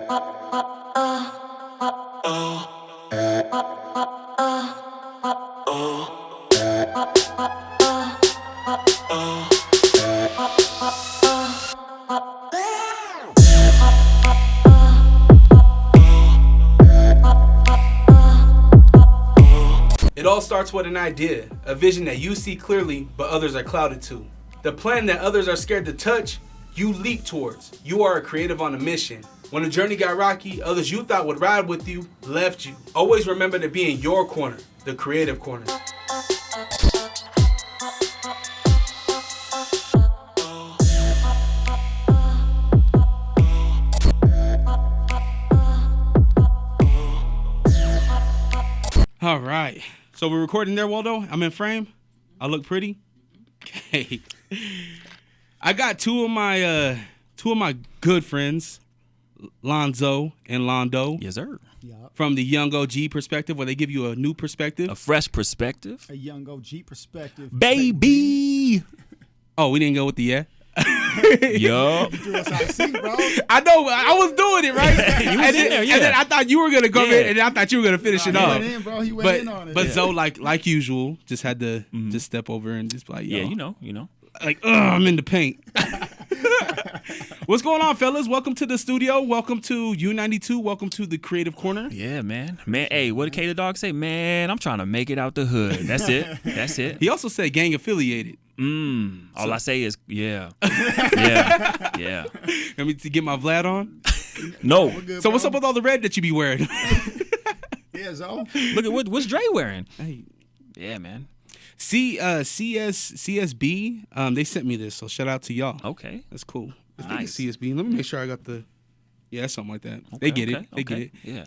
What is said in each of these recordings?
It all starts with an idea, a vision that you see clearly, but others are clouded to. The plan that others are scared to touch, you leap towards. You are a creative on a mission. When the journey got rocky, others you thought would ride with you, left you. Always remember to be in your corner, the creative corner. All right. So we're recording there, Waldo? I'm in frame? I look pretty? Okay. I got two of my good friends, Lonzo and Londo. Yes, sir. Yep. From the YoungOG perspective, where they give you a new perspective. A fresh perspective. A YoungOG perspective. Baby. Oh, we didn't go with the yeah? Yup. You threw us out of sync, bro. I know, I was doing it, right? You was in there, yeah. And then I thought you were going to come Yeah. in, and I thought you were going to finish it He off. went in, bro. He went in on it. But Zoe, like usual, just had to just step over and just be like, yo. Yeah, you know. Like, I'm in the paint. What's going on, fellas? Welcome to the studio. Welcome to U92. Welcome to the Creative Corner. Yeah, man. Man, hey, what did K the dog say? Man, I'm trying to make it out the hood. That's it. That's it. He also said gang affiliated. All I say is, yeah. Yeah. Let me to get my Vlad on. No. Good, So what's bro. up with all the red that you be wearing? Yeah, Zo. Look at what's Dre wearing? Hey. Yeah, man. CSB, they sent me this, so shout out to y'all. Okay. That's cool. Nice. CSB. Let me make sure I got the something like that. They get it. They get it. Yeah.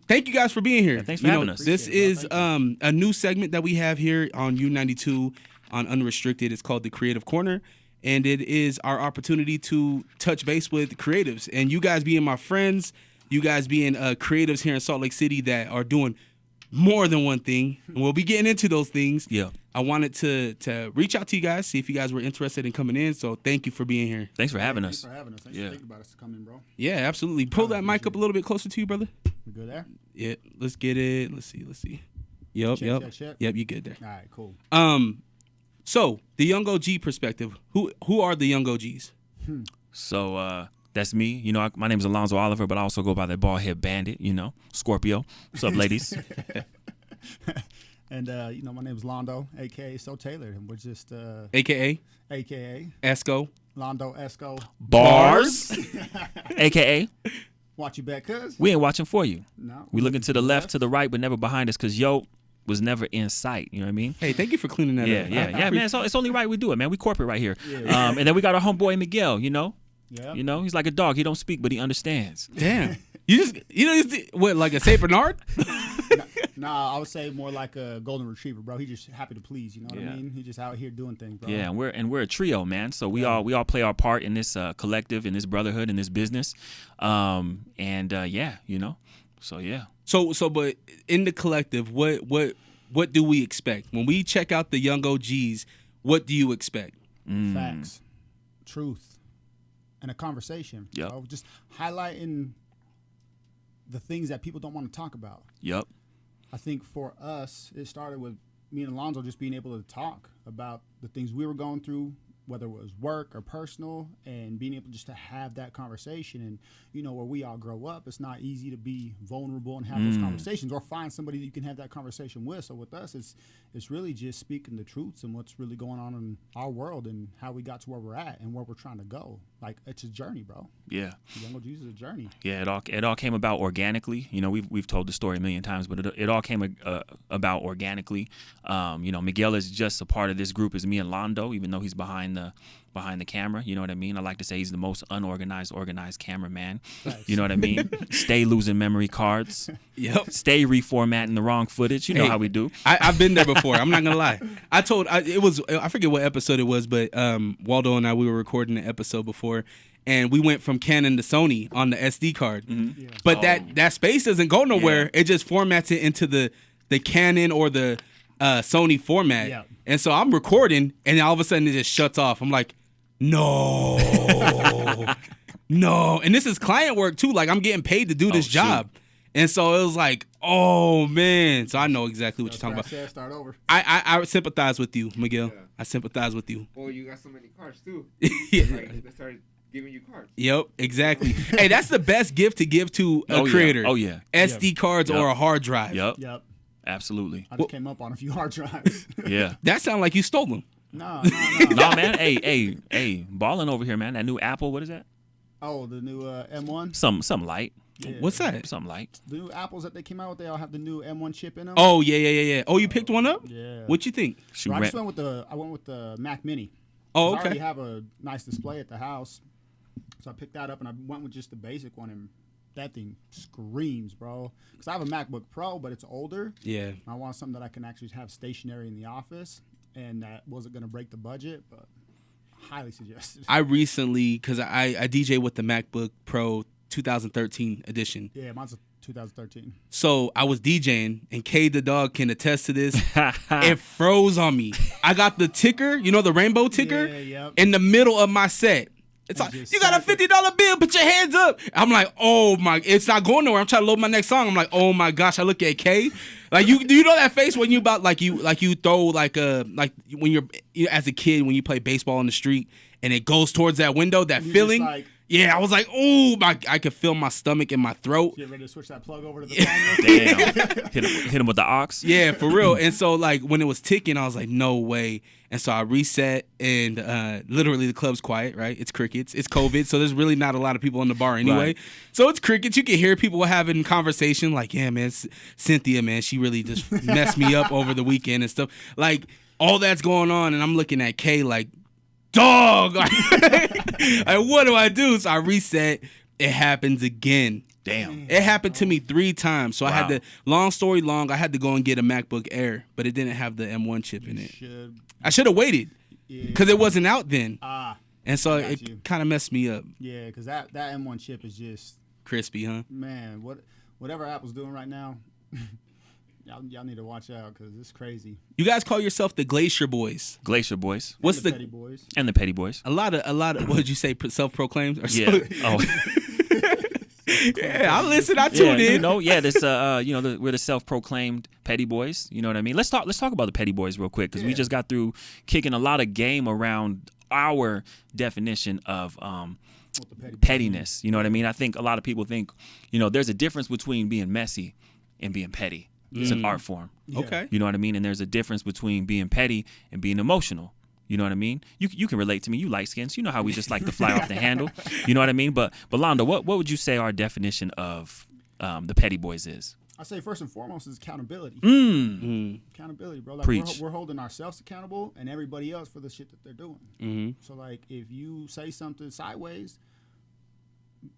Thank you guys for being here. Yeah, thanks for having us. This Appreciate it, is a new segment that we have here on U92 on Unrestricted. It's called the Creative Corner, and it is our opportunity to touch base with creatives. And you guys being my friends, you guys being creatives here in Salt Lake City that are doing more than one thing, and we'll be getting into those things. Yeah. I wanted to reach out to you guys, see if you guys were interested in coming in. So thank you for being here. Thanks for having Thanks us. for having us. Thanks Yeah. for thinking about us to come in, bro. Yeah, absolutely. Pull that mic up a little bit closer to you, brother. We good there? Yeah, let's get it. Let's see. Yep. Check. Yep, you good there. All right, cool. So the YoungOG perspective. Who are the YoungOGs? So that's me. You know, my name is Alonzo Oliver, but I also go by the bald head bandit, you know, Scorpio. What's up, ladies? And, my name is Londo, a.k.a. So Taylor. And we're just, AKA a.k.a. Esco. Londo Esco. Bars. AKA, Watch you back, cuz. we ain't watching for you. No. We looking to the left, to the right, but never behind us because yo was never in sight. You know what I mean? Hey, thank you for cleaning that up. Yeah, man. It's only right we do it, man. We corporate right here. And then we got our homeboy Miguel. You know, Yeah. he's like a dog. He don't speak, but he understands. Damn. You what, like a Saint Bernard? Nah, I would say more like a golden retriever, bro. He just happy to please, you know what Yeah. I mean? He just out here doing things, bro. Yeah, and we're a trio, man. So we all play our part in this collective, in this brotherhood, in this business. Yeah, you know. So yeah. So, but in the collective, what do we expect when we check out the YoungOGs? What do you expect? Facts, truth, and a conversation. Yep. Bro. Just highlighting the things that people don't want to talk about. Yep. I think for us, it started with me and Alonzo just being able to talk about the things we were going through, whether it was work or personal, and being able just to have that conversation. And, where we all grow up, it's not easy to be vulnerable and have those conversations or find somebody that you can have that conversation with. So with us, it's really just speaking the truths and what's really going on in our world and how we got to where we're at and where we're trying to go. Like, it's a journey, bro. Yeah. YoungOG is a journey. Yeah, it all came about organically. You know, we've told the story a million times, but it all came about organically. Miguel is just a part of this group as me and Londo, even though he's behind the camera. You know what I mean? I like to say he's the most organized cameraman. Nice. You know what I mean? Stay losing memory cards. Yep. Stay reformatting the wrong footage. You know Hey, how we do. I've been there before. I'm not gonna lie. I forget what episode it was, but Waldo and we were recording an episode before, and we went from Canon to Sony on the SD card. Mm-hmm. Yeah. But that space doesn't go nowhere. Yeah. It just formats it into the Canon or the Sony format. Yeah. And so I'm recording, and all of a sudden it just shuts off. I'm like, no. No, and this is client work too. Like I'm getting paid to do this shoot. job, and so it was like, oh man. So I know exactly what you're talking about. Said, start over. I sympathize with you, Miguel. Yeah. I sympathize with you. Well, you got so many cards too. Yeah. Like, they started giving you cards. Yep, exactly. Hey, that's the best gift to give to a creator. Oh yeah. SD cards Yep. or a hard drive. Yep. Yep. Absolutely. I just came up on a few hard drives. Yeah. That sounded like you stole them. No. No, man. Hey, balling over here, man. That new Apple, what is that? Oh, the new M1. Some light. Yeah. What's that? Something light. The new Apples that they came out with, they all have the new M1 chip in them. Oh yeah. Oh, you picked one up? Yeah. What you think? Shoot, Bro, I just went with the Mac Mini. Oh, 'Cause I already okay. have a nice display at the house, so I picked that up and I went with just the basic one, and that thing screams, bro. Because I have a MacBook Pro, but it's older. Yeah. I want something that I can actually have stationary in the office, and that wasn't going to break the budget, but highly suggested. I recently, because I DJ with the MacBook Pro 2013 edition. Yeah, mine's a 2013. So I was DJing, and Kay the dog can attest to this. It froze on me. I got the ticker, the rainbow ticker, Yeah, yep. in the middle of my set. It's And like, just you got a $50 bill, put your hands up. I'm like, oh my, it's not going nowhere. I'm trying to load my next song. I'm like, oh my gosh. I look at Kay. Like, do you know that face when you about, like you throw like when you're as a kid, when you play baseball in the street and it goes towards that window, that You feeling? just like, Yeah, I was like, oh my, I could feel my stomach and my throat. get ready to switch that plug over to the phone. real quick. Damn. hit him with the ox. Yeah, for real. And so like when it was ticking, I was like, no way. And so I reset, and literally the club's quiet, right? It's crickets. It's COVID, so there's really not a lot of people in the bar anyway. Right. So it's crickets. You can hear people having conversation like, yeah, man, Cynthia, man, she really just messed me up over the weekend and stuff. Like all that's going on, and I'm looking at Kay like, dog. Like, what do I do? So I reset. It happens again. Damn. It happened to me 3 times. So I had Wow. to, long story long, I had to go and get a MacBook Air, but it didn't have the M1 chip in it. Should, I should have waited yeah. because it wasn't out then. And so got you. it kind of messed me up. Yeah, because that M1 chip is just, Crispy, huh? man, whatever Apple's doing right now, y'all need to watch out because it's crazy. You guys call yourself the Glacier Boys. Glacier Boys What's And the the Petty Boys? and the Petty Boys. a lot of what did you say? Self-proclaimed? Or Yeah. Oh. Yeah, I listen. I tuned in. This we're the self-proclaimed Petty Boys. You know what I mean? Let's talk about the Petty Boys real quick because we just got through kicking a lot of game around our definition of What the Petty Boys pettiness. You know what I mean? I think a lot of people think, there's a difference between being messy and being petty. It's an art form. Yeah. Okay. You know what I mean? And there's a difference between being petty and being emotional. You know what I mean? You can relate to me. You light skins. You know how we just like to fly off the handle. You know what I mean? But Londo, what would you say our definition of the Petty Boys is? I say first and foremost is accountability. Accountability, bro. Like Preach. we're holding ourselves accountable and everybody else for the shit that they're doing. Mm-hmm. So like if you say something sideways,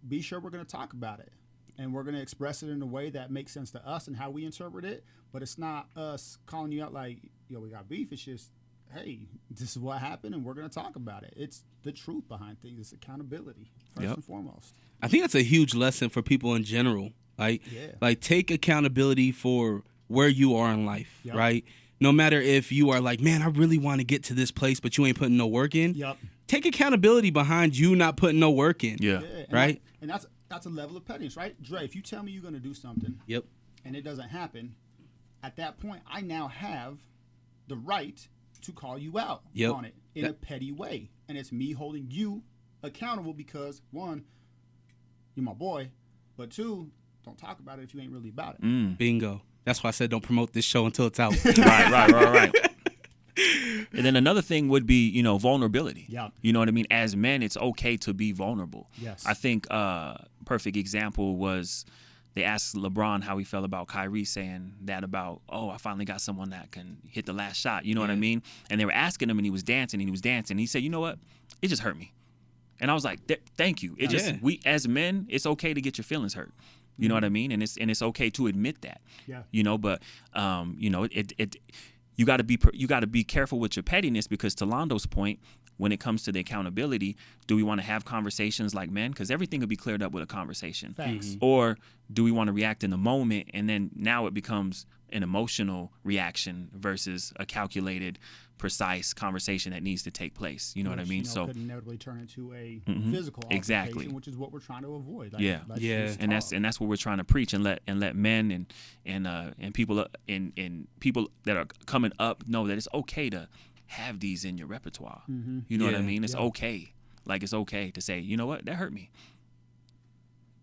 be sure we're gonna talk about it. And we're gonna express it in a way that makes sense to us and how we interpret it. But it's not us calling you out like, yo, we got beef. It's just, hey, this is what happened and we're gonna talk about it. It's the truth behind things. It's accountability, first Yep. and foremost. I think that's a huge lesson for people in general. Like take accountability for where you are in life, Yep. right? No matter if you are like, man, I really want to get to this place, but you ain't putting no work in. Yep. Take accountability behind you not putting no work in. Yeah. And Right? that's a level of pettiness, right? Dre, if you tell me you're gonna do something Yep. and it doesn't happen, at that point I now have the right to call you out Yep. on it in a petty way. And it's me holding you accountable because 1, you're my boy, but 2, don't talk about it if you ain't really about it. Bingo. That's why I said don't promote this show until it's out. Right. And then another thing would be, vulnerability. Yeah. You know what I mean? As men, it's okay to be vulnerable. Yes. I think perfect example was they asked LeBron how he felt about Kyrie saying that about, I finally got someone that can hit the last shot. You know what I mean? And they were asking him and he was dancing. And he said, you know what? It just hurt me. And I was like, thank you. It just, we as men, it's okay to get your feelings hurt. You know what I mean? And it's okay to admit that. Yeah. But you got to be careful with your pettiness because to Londo's point, when it comes to the accountability, do we want to have conversations like men? Because everything could be cleared up with a conversation. Facts. Or do we want to react in the moment, and then now it becomes an emotional reaction versus a calculated, precise conversation that needs to take place. You know what I mean? So could inevitably turn into a physical exactly, altercation, which is what we're trying to avoid. Like, yeah, and that's what we're trying to preach and let men and people and people that are coming up know that it's okay to have these in your repertoire. You know what I mean? It's okay. Like, it's okay to say, you know what, that hurt me.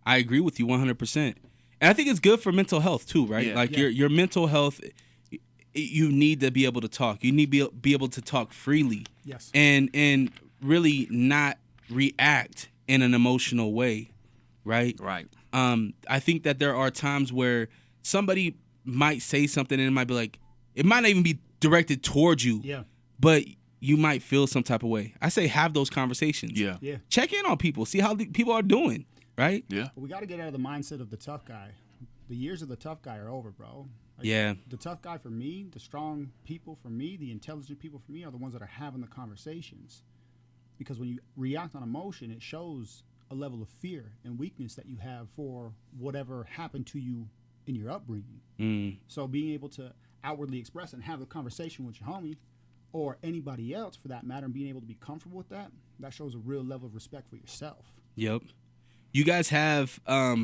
I agree with you 100%. And I think it's good for mental health too, right? Yeah. Like your mental health, you need to be able to talk. You need to be able to talk freely. Yes. And really not react in an emotional way, right? Right. I think that there are times where somebody might say something and it might be like, it might not even be directed towards you. Yeah. But you might feel some type of way. I say have those conversations. Yeah. Yeah. Check in on people. See how people are doing, right? Yeah. But we got to get out of the mindset of the tough guy. The years of the tough guy are over, bro. Like, Yeah. The tough guy for me, the strong people for me, the intelligent people for me are the ones that are having the conversations. Because when you react on emotion, it shows a level of fear and weakness that you have for whatever happened to you in your upbringing. So being able to outwardly express and have the conversation with your homie or anybody else for that matter and being able to be comfortable with that, that shows a real level of respect for yourself. Yep. You guys have a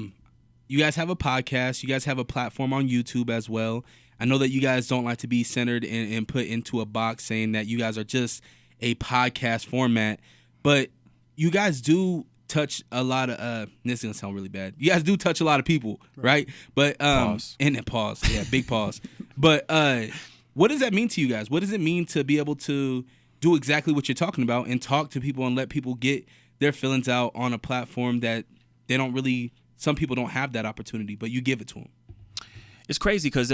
podcast. You guys have a platform on YouTube as well. I know that you guys don't like to be centered and put into a box saying that you guys are just a podcast format, but you guys do touch a lot of this is gonna sound really bad. You guys do touch a lot of people, right? But Pause. and then pause. Yeah, big pause. But what does that mean to you guys? What does it mean to be able to do exactly what you're talking about and talk to people and let people get their feelings out on a platform that they don't really, some people don't have that opportunity, but you give it to them? It's crazy because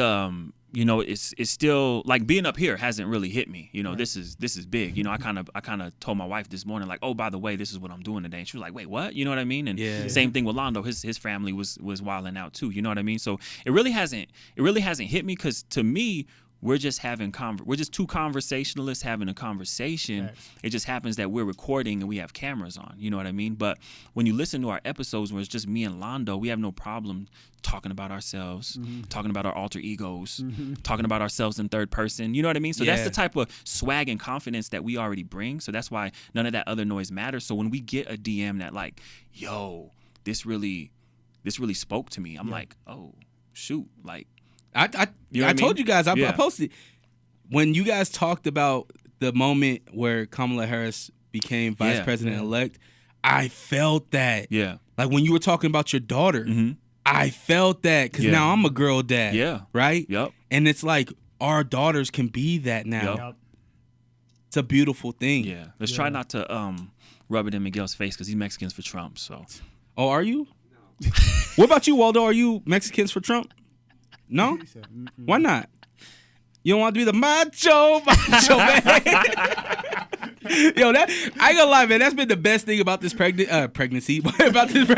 you know, it's still like being up here hasn't really hit me. You know, Right. this is big. You know, I kind of told my wife this morning, like, oh, by the way, this is what I'm doing today. And she was like, wait, what? You know what I mean? And Yeah. same thing with Londo. His family was wilding out too. You know what I mean? So it really hasn't hit me because to me, we're just we're just two conversationalists having a conversation. Right. It just happens that we're recording and we have cameras on. You know what I mean? But when you listen to our episodes where it's just me and Londo, we have no problem talking about ourselves, talking about our alter egos, talking about ourselves in third person. You know what I mean? So that's Yeah. the type of swag and confidence that we already bring. So that's why none of that other noise matters. So when we get a DM that like, yo, this really spoke to me, I'm like, oh, shoot, like, I You know what I told mean? you guys, I Yeah. posted when you guys talked about the moment where Kamala Harris became vice Yeah. president-elect. I felt that. yeah. Like when you were talking about your daughter, I felt that because Yeah. now I'm a girl dad. Yeah. Right? Yep. And it's like our daughters can be that now. Yep. It's a beautiful thing. Yeah. Let's try not to rub it in Miguel's face because he's Mexicans for Trump. So Oh, are you? No. What about you, Waldo? Are you Mexicans for Trump? No? He said, Why not? You don't want to be the macho man. Yo, that I ain't gonna lie, man. That's been the best thing about this pregnancy, about this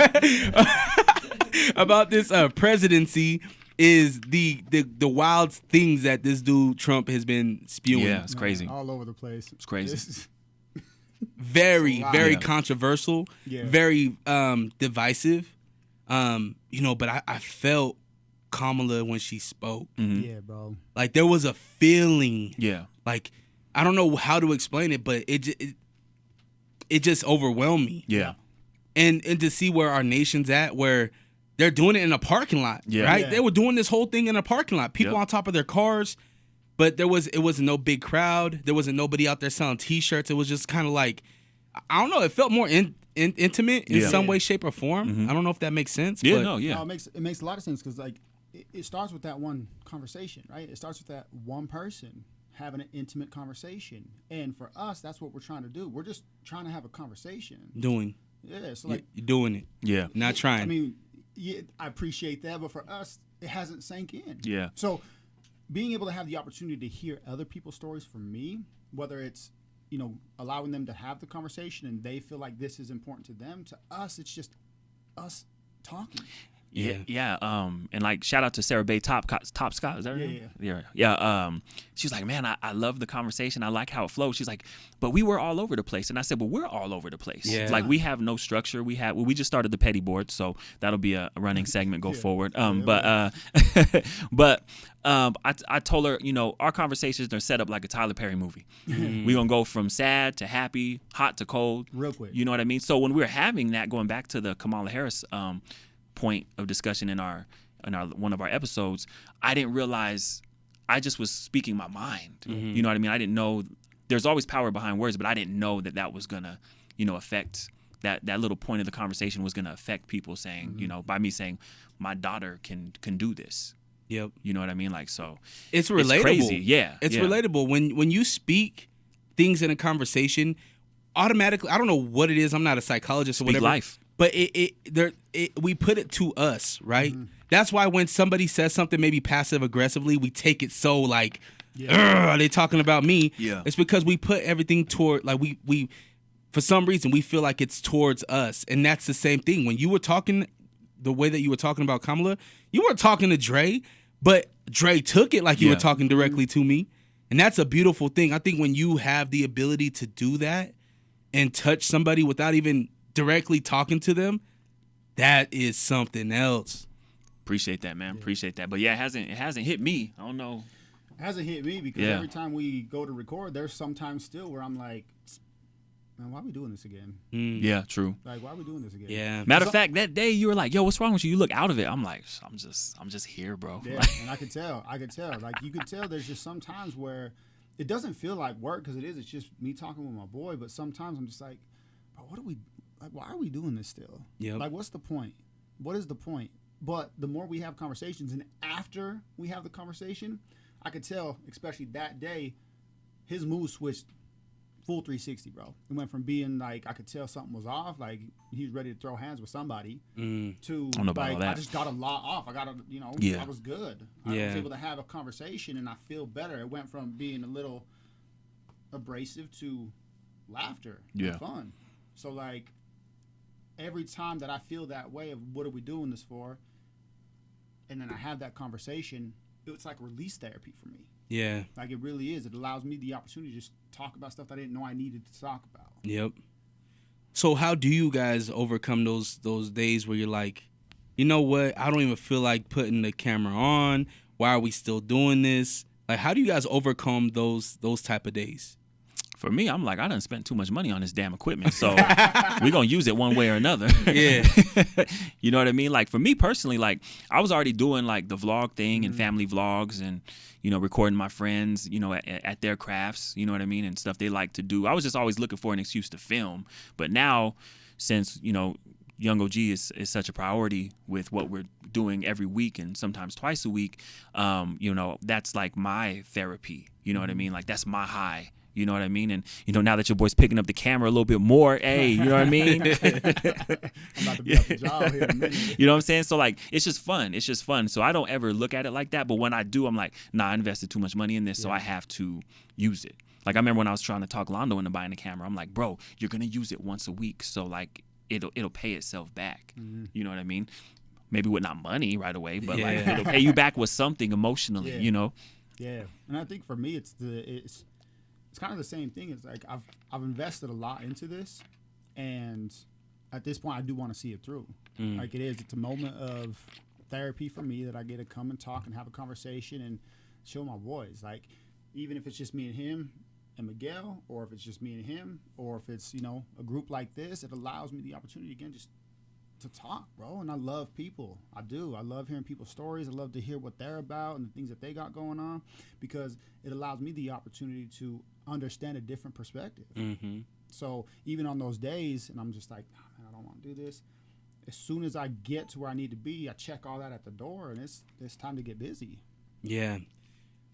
about this presidency is the wild things that this dude Trump has been spewing. yeah, it's crazy. all over the place. It's crazy. This- Very, It's a lot. very Yeah. controversial. Yeah. Very divisive. You know, but I felt Kamala when she spoke. Yeah, bro. Like there was a feeling. Yeah. Like I don't know how to explain it, but it just overwhelmed me. Yeah. And to see where our nation's at, where they're doing it in a parking lot, Yeah. right? Yeah. They were doing this whole thing in a parking lot. People Yep. on top of their cars, but it wasn't no big crowd. There wasn't nobody out there selling T-shirts. It was just kind of like, I don't know. It felt more intimate in Yeah. some way, shape, or form. I don't know if that makes sense. Yeah. but No. Yeah. No, it makes a lot of sense because like it starts with that one conversation, right? It starts with that one person having an intimate conversation, and for us, that's what we're trying to do. We're just trying to have a conversation. doing, Yeah, so like you're doing it, Yeah. not trying. I mean, yeah, I appreciate that, but for us, it hasn't sank in. Yeah. So being able to have the opportunity to hear other people's stories from me, whether it's allowing them to have the conversation and they feel like this is important to them, to us, it's just us talking. Yeah. And like shout out to Sarah Bay Top Scott. Is that right? Yeah. She's like, man, I love the conversation. I like how it flows. She's like, but we were all over the place. And I said, well, we're all over the place. Yeah. Like we have no structure. We just started the petty board, so that'll be a running segment go forward. I told her, our conversations are set up like a Tyler Perry movie. We're gonna go from sad to happy, hot to cold, real quick. You know what I mean? So when we were having that, going back to the Kamala Harris point of discussion in our one of our episodes, I didn't realize I just was speaking my mind. You know what I mean? I didn't know there's always power behind words, but I didn't know that was gonna, affect that little point of the conversation was gonna affect people saying, by me saying my daughter can do this. Yep. You know what I mean? Like, so it's relatable. It's crazy. Yeah. It's relatable when you speak things in a conversation. Automatically, I don't know what it is. I'm not a psychologist or whatever. Life. But we put it to us, right? That's why when somebody says something maybe passive aggressively, we take it so like, are they talking about me? Yeah. It's because we put everything toward, like we for some reason we feel like it's towards us, and that's the same thing. When you were talking the way that you were talking about Kamala, you weren't talking to Dre, but Dre took it like you were talking directly to me, and that's a beautiful thing. I think when you have the ability to do that and touch somebody without even directly talking to them, that is something else. Appreciate that, man. Appreciate that. But yeah, it hasn't hit me. I don't know. It hasn't hit me because every time we go to record, there's sometimes still where I'm like, man, why are we doing this again? Yeah, true. Like, why are we doing this again? Yeah. Matter of fact, that day you were like, yo, what's wrong with you? You look out of it. I'm like, I'm just here, bro. Yeah, and I could tell. Like, you could tell there's just some times where it doesn't feel like work because it is. It's just me talking with my boy. But sometimes I'm just like, bro, why are we doing this still? Yep. Like, what's the point? What is the point? But the more we have conversations, and after we have the conversation, I could tell, especially that day, his mood switched full 360, bro. It went from being like, I could tell something was off, like he was ready to throw hands with somebody, to like, I just got a lot off. I got a, I was good. I was able to have a conversation and I feel better. It went from being a little abrasive to laughter and fun. So like, every time that I feel that way of what are we doing this for, and then I have that conversation, it's like release therapy for me. Yeah. Like, it really is. It allows me the opportunity to just talk about stuff that I didn't know I needed to talk about. Yep. So how do you guys overcome those days where you're like, you know what, I don't even feel like putting the camera on. Why are we still doing this? Like, how do you guys overcome those type of days? For me, I'm like, I done spent too much money on this damn equipment, so we're going to use it one way or another. Yeah. You know what I mean? Like, for me personally, like, I was already doing, like, the vlog thing and family vlogs and, recording my friends, at their crafts, you know what I mean, and stuff they like to do. I was just always looking for an excuse to film. But now, since, YoungOG is such a priority with what we're doing every week and sometimes twice a week, that's like my therapy. You know what I mean? Like, that's my high. You know what I mean? And, now that your boy's picking up the camera a little bit more, hey, you know what I mean? I'm about to be off the job here in a minute. You know what I'm saying? So, like, it's just fun. It's just fun. So I don't ever look at it like that. But when I do, I'm like, nah, I invested too much money in this, so I have to use it. Like, I remember when I was trying to talk Londo into buying the camera, I'm like, bro, you're going to use it once a week. So, like, it'll pay itself back. You know what I mean? Maybe with not money right away, but, like, it'll pay you back with something emotionally, Yeah. And I think for me, it's kind of the same thing. It's like I've invested a lot into this, and at this point, I do want to see it through. Like, it's a moment of therapy for me that I get to come and talk and have a conversation and show my boys. Like, even if it's just me and him and Miguel, or if it's just me and him, or if it's a group like this, it allows me the opportunity again just to talk, bro. And I love people. I do. I love hearing people's stories. I love to hear what they're about and the things that they got going on, because it allows me the opportunity to understand a different perspective. So even on those days, and I'm just like, I don't want to do this. As soon as I get to where I need to be, I check all that at the door, and it's time to get busy. Yeah.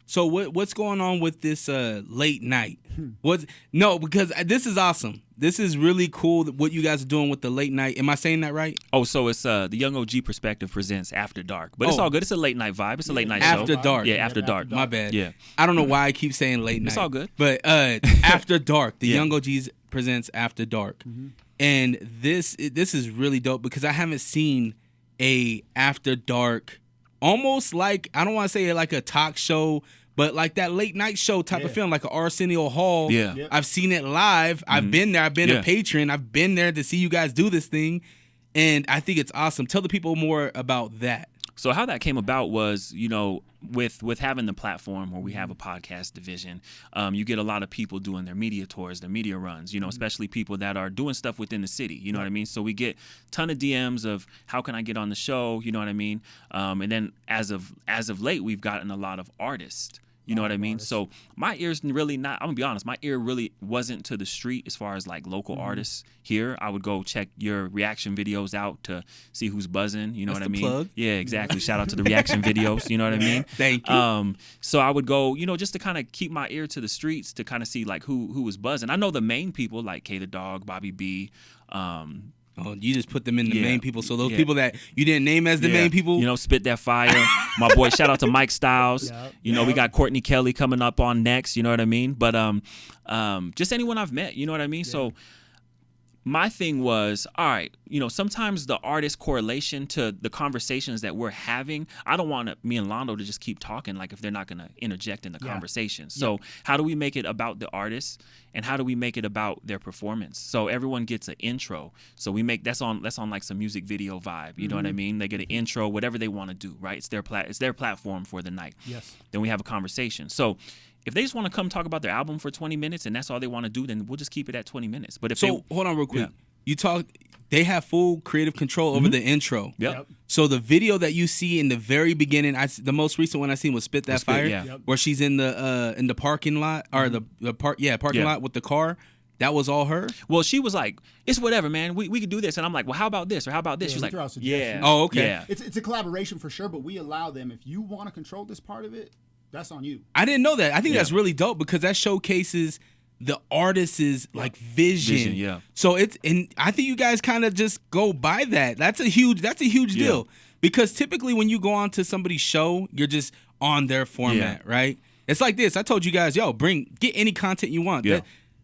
So what's going on with this late night? Because this is awesome. This is really cool what you guys are doing with the late night. Am I saying that right? Oh, so it's the YoungOG Perspective presents After Dark. But it's all good. It's a late night vibe. It's a late night After show. Dark. Yeah, After Dark. My bad. Yeah. I don't know why I keep saying late night. It's all good. But After Dark, the YoungOGs presents After Dark. And this is really dope because I haven't seen a after dark, almost like, I don't want to say like a talk show, but like that late night show type of film, like an Arsenio Hall. Yeah. Yep. I've seen it live. I've been there. I've been a patron. I've been there to see you guys do this thing. And I think it's awesome. Tell the people more about that. So how that came about was, with having the platform where we have a podcast division, you get a lot of people doing their media tours, their media runs, especially people that are doing stuff within the city. You know what I mean? So we get a ton of DMs of how can I get on the show? You know what I mean? And then as of late, we've gotten a lot of artists. You know what I mean? So my ear's really not, I'm gonna be honest, my ear really wasn't to the street as far as like local artists here. I would go check your reaction videos out to see who's buzzing. You know That's what I the mean? plug. Yeah, exactly. Shout out to the reaction videos. You know what I mean? Thank you. So I would go, just to kind of keep my ear to the streets to kind of see like who was buzzing. I know the main people like K the Dog, Bobby B, Oh, you just put them in the Yeah. main people. So those Yeah. people that you didn't name as the main people. Spit That Fire. My boy, shout out to Mike Styles. Yep. We got Courtney Kelly coming up on next. You know what I mean? But just anyone I've met. You know what I mean? So my thing was, all right, sometimes the artist correlation to the conversations that we're having, I don't want me and Londo to just keep talking like if they're not going to interject in the conversation. So how do we make it about the artist and how do we make it about their performance? So everyone gets an intro. So we make that's on like some music video vibe. You know what I mean? They get an intro, whatever they want to do, right? It's their platform for the night. Yes. Then we have a conversation. So if they just want to come talk about their album for 20 minutes and that's all they want to do, then we'll just keep it at 20 minutes. But if So hold on real quick. Yeah. They have full creative control over the intro. Yep. So the video that you see in the very beginning, the most recent one I seen was Spit That Fire, yeah. where she's in the parking lot or the parking lot with the car. That was all her. Well, she was like, "It's whatever, man. We could do this." And I'm like, "Well, how about this or how about this?" Yeah, She's we like, throw out "Yeah, suggestions. Oh, okay. yeah." It's a collaboration for sure, but we allow them. If you want to control this part of it, that's on you. I didn't know that. I think that's really dope because that showcases the artist's like vision. yeah. So and I think you guys kind of just go by that. That's a huge deal because typically when you go on to somebody's show, you're just on their format, right? It's like this. I told you guys, get any content you want. Yeah.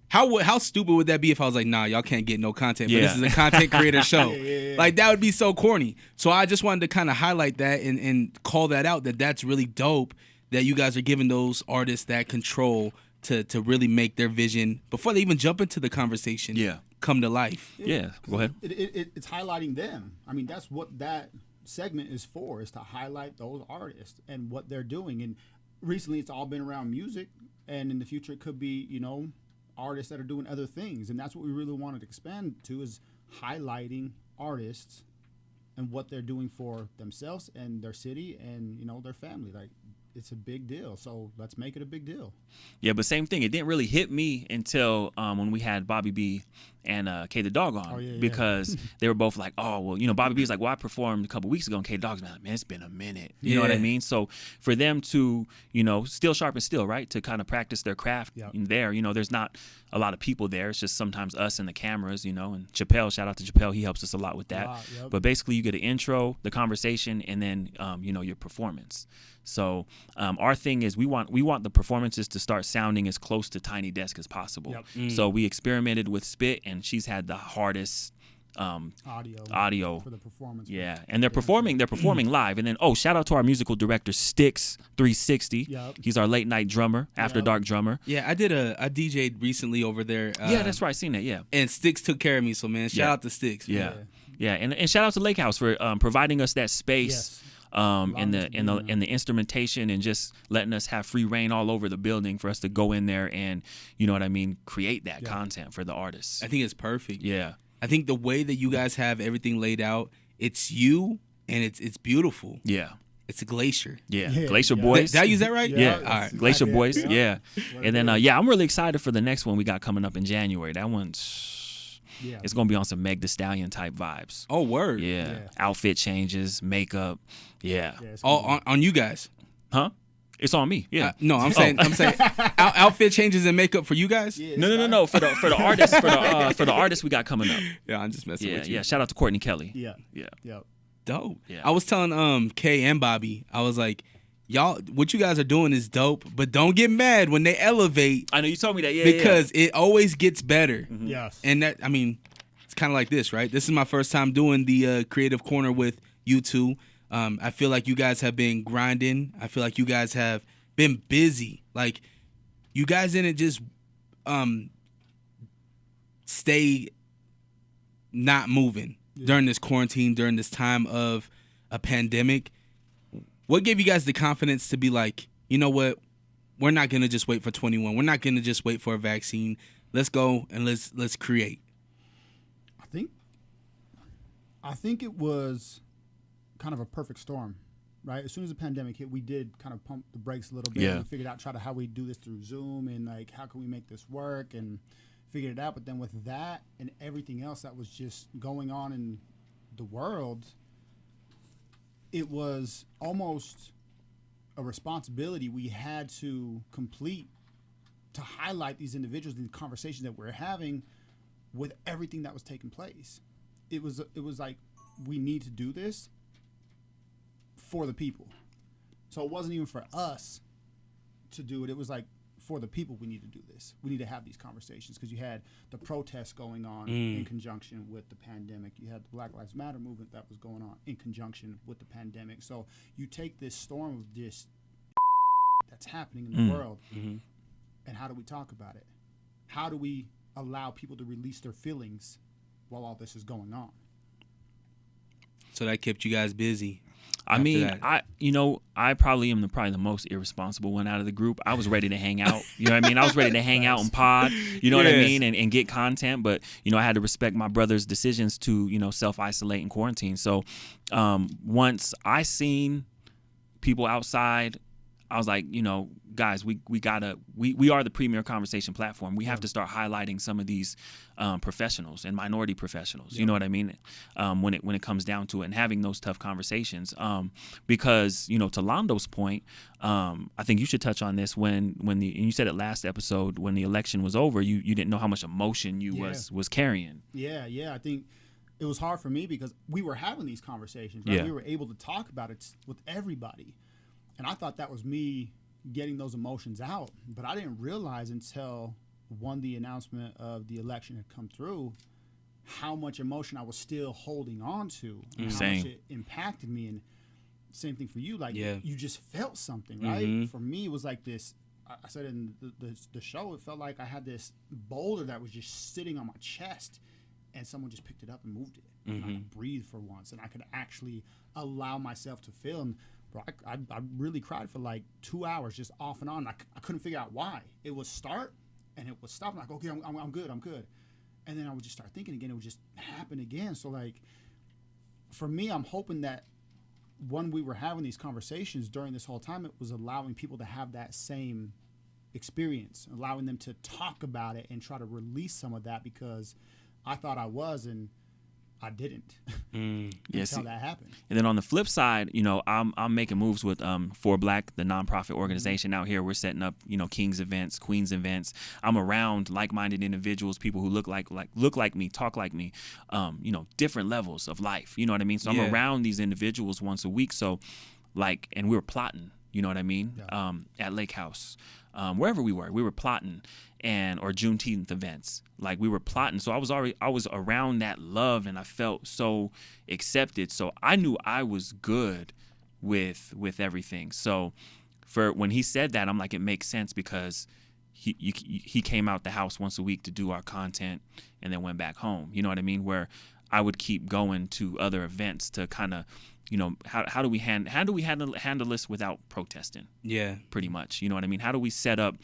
How stupid would that be if I was like, nah, y'all can't get no content, but Yeah. this is a content creator show. Yeah. Like that would be so corny. So I just wanted to kind of highlight that and call that out, that's really dope that you guys are giving those artists that control to really make their vision before they even jump into the conversation come to life. Yeah. Go ahead. It's highlighting them. I mean, that's what that segment is for, is to highlight those artists and what they're doing. And recently it's all been around music, and in the future it could be, artists that are doing other things. And that's what we really wanted to expand to, is highlighting artists and what they're doing for themselves and their city and, their family. Like, it's a big deal, so let's make it a big deal. Yeah, but same thing. It didn't really hit me until when we had Bobby B and K the Dog on, because they were both like, "Oh, well, Bobby B was like, well, I performed a couple weeks ago," and K the Dog's been like, "Man, it's been a minute." You know what I mean? So for them to, still sharp and still, right, to kind of practice their craft there, there's not a lot of people there. It's just sometimes us and the cameras, and Chappelle, shout out to Chappelle, he helps us a lot with that. But basically, you get an intro, the conversation, and then your performance. So our thing is we want the performances to start sounding as close to Tiny Desk as possible. So we experimented with Spit, and she's had the hardest audio for the performance. Yeah, and they're performing live. And then shout out to our musical director Sticks 360. He's our late night drummer, after dark drummer. Yeah, I DJ'd recently over there. Yeah, that's right. I seen that. Yeah, and Sticks took care of me. So man, shout out to Sticks. Yeah, and shout out to Lake House for providing us that space. And the instrumentation, and just letting us have free reign all over the building for us to go in there and create that content for the artists. I think it's perfect. Yeah, I think the way that you guys have everything laid out, it's you and it's beautiful. Yeah. It's a Glacier. Yeah. Glacier Boys. Did I use that right? Yeah. All right. Glacier Boys. Yeah. And then I'm really excited for the next one we got coming up in January. That one's it's gonna be on some Meg Thee Stallion type vibes. Oh, word. Yeah. Outfit changes, makeup. Yeah. All on you guys. Huh? It's on me. Yeah. No, I'm saying outfit changes and makeup for you guys. No. For the artists, for the artists we got coming up. Yeah, I'm just messing with you. Yeah. Shout out to Courtney Kelly. Yeah. Dope. Yeah. I was telling Kay and Bobby, I was like, y'all, what you guys are doing is dope, but don't get mad when they elevate. I know you told me that. Yeah. Because it always gets better. Mm-hmm. Yes. And that, it's kind of like this, right? This is my first time doing the creative corner with you two. I feel like you guys have been grinding. I feel like you guys have been busy. Like, you guys didn't just stay not moving during this quarantine, during this time of a pandemic. What gave you guys the confidence to be like, you know what, we're not gonna just wait for 21. We're not gonna just wait for a vaccine. Let's go and let's create. I think it was kind of a perfect storm, right? As soon as the pandemic hit, we did kind of pump the brakes a little bit. Yeah. We figured out how we do this through Zoom and like how can we make this work and figured it out. But then with that and everything else that was just going on in the world, it was almost a responsibility we had to complete to highlight these individuals and the conversations that we're having with everything that was taking place. It was like, we need to do this for the people. So it wasn't even for us to do it. It was like, for the people, we need to do this. We need to have these conversations because you had the protests going on in conjunction with the pandemic. You had the Black Lives Matter movement that was going on in conjunction with the pandemic. So you take this storm of this that's happening in the world, and how do we talk about it? How do we allow people to release their feelings while all this is going on? So that kept you guys busy. I mean, that. I probably am probably the most irresponsible one out of the group. I was ready to hang out. You know what I mean? I was ready to hang out and pod, you know what I mean, and get content. But, I had to respect my brother's decisions to, self-isolate and quarantine. So once I seen people outside, I was like, guys, we are the premier conversation platform. We have to start highlighting some of these professionals and minority professionals. You know what I mean? When it comes down to it, and having those tough conversations. Because to Londo's point, I think you should touch on this and you said it last episode, when the election was over, you didn't know how much emotion you was carrying. Yeah. I think it was hard for me because we were having these conversations, right? Yeah. We were able to talk about it with everybody. And I thought that was me getting those emotions out. But I didn't realize until the announcement of the election had come through how much emotion I was still holding on to and how much it impacted me. And same thing for you. Like, you just felt something, right? For me, it was like this. I said in the show, it felt like I had this boulder that was just sitting on my chest, and someone just picked it up and moved it. And I could breathe for once, and I could actually allow myself to feel. And bro, I really cried for like 2 hours just off and on. I couldn't figure out why. It would start and it would stop. I'm like, okay, I'm good. And then I would just start thinking again. It would just happen again. So like, for me, I'm hoping that when we were having these conversations during this whole time, it was allowing people to have that same experience, allowing them to talk about it and try to release some of that, because I thought I was, and I didn't until that happened. And then on the flip side, I'm making moves with For Black, the nonprofit organization out here. We're setting up, Kings events, Queens events. I'm around like-minded individuals, people who look like me, talk like me, different levels of life. You know what I mean? So I'm around these individuals once a week. So and we were plotting, you know what I mean? Yeah. At Lake House, wherever we were plotting. Or Juneteenth events, like we were plotting. So I was around that love, and I felt so accepted. So I knew I was good with everything. So when he said that, I'm like, it makes sense, because he came out the house once a week to do our content and then went back home. You know what I mean? Where I would keep going to other events to kind of, how do we handle this without protesting? Yeah, pretty much. You know what I mean? How do we set up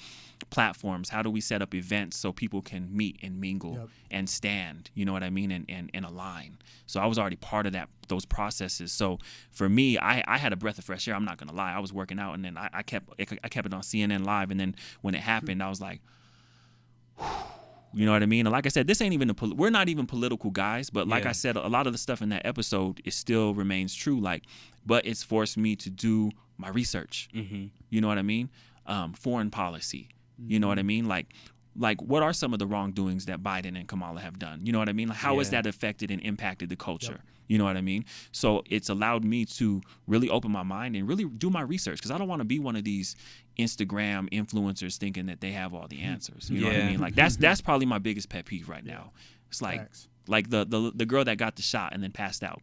platforms? How do we set up events so people can meet and mingle and stand? You know what I mean? And align. So I was already part of those processes. So for me, I had a breath of fresh air. I'm not gonna lie. I was working out, and then I kept it on CNN Live, and then when it happened, I was like, whew. You know what I mean? And like I said, this ain't even we're not even political guys, but like I said, a lot of the stuff in that episode, it still remains true. But it's forced me to do my research. You know what I mean? Foreign policy. You know what I mean? Like what are some of the wrongdoings that Biden and Kamala have done? You know what I mean? Like, how has that affected and impacted the culture? You know what I mean? So it's allowed me to really open my mind and really do my research, because I don't want to be one of these Instagram influencers thinking that they have all the answers. You know what I mean? Like that's probably my biggest pet peeve right now. It's like the girl that got the shot and then passed out.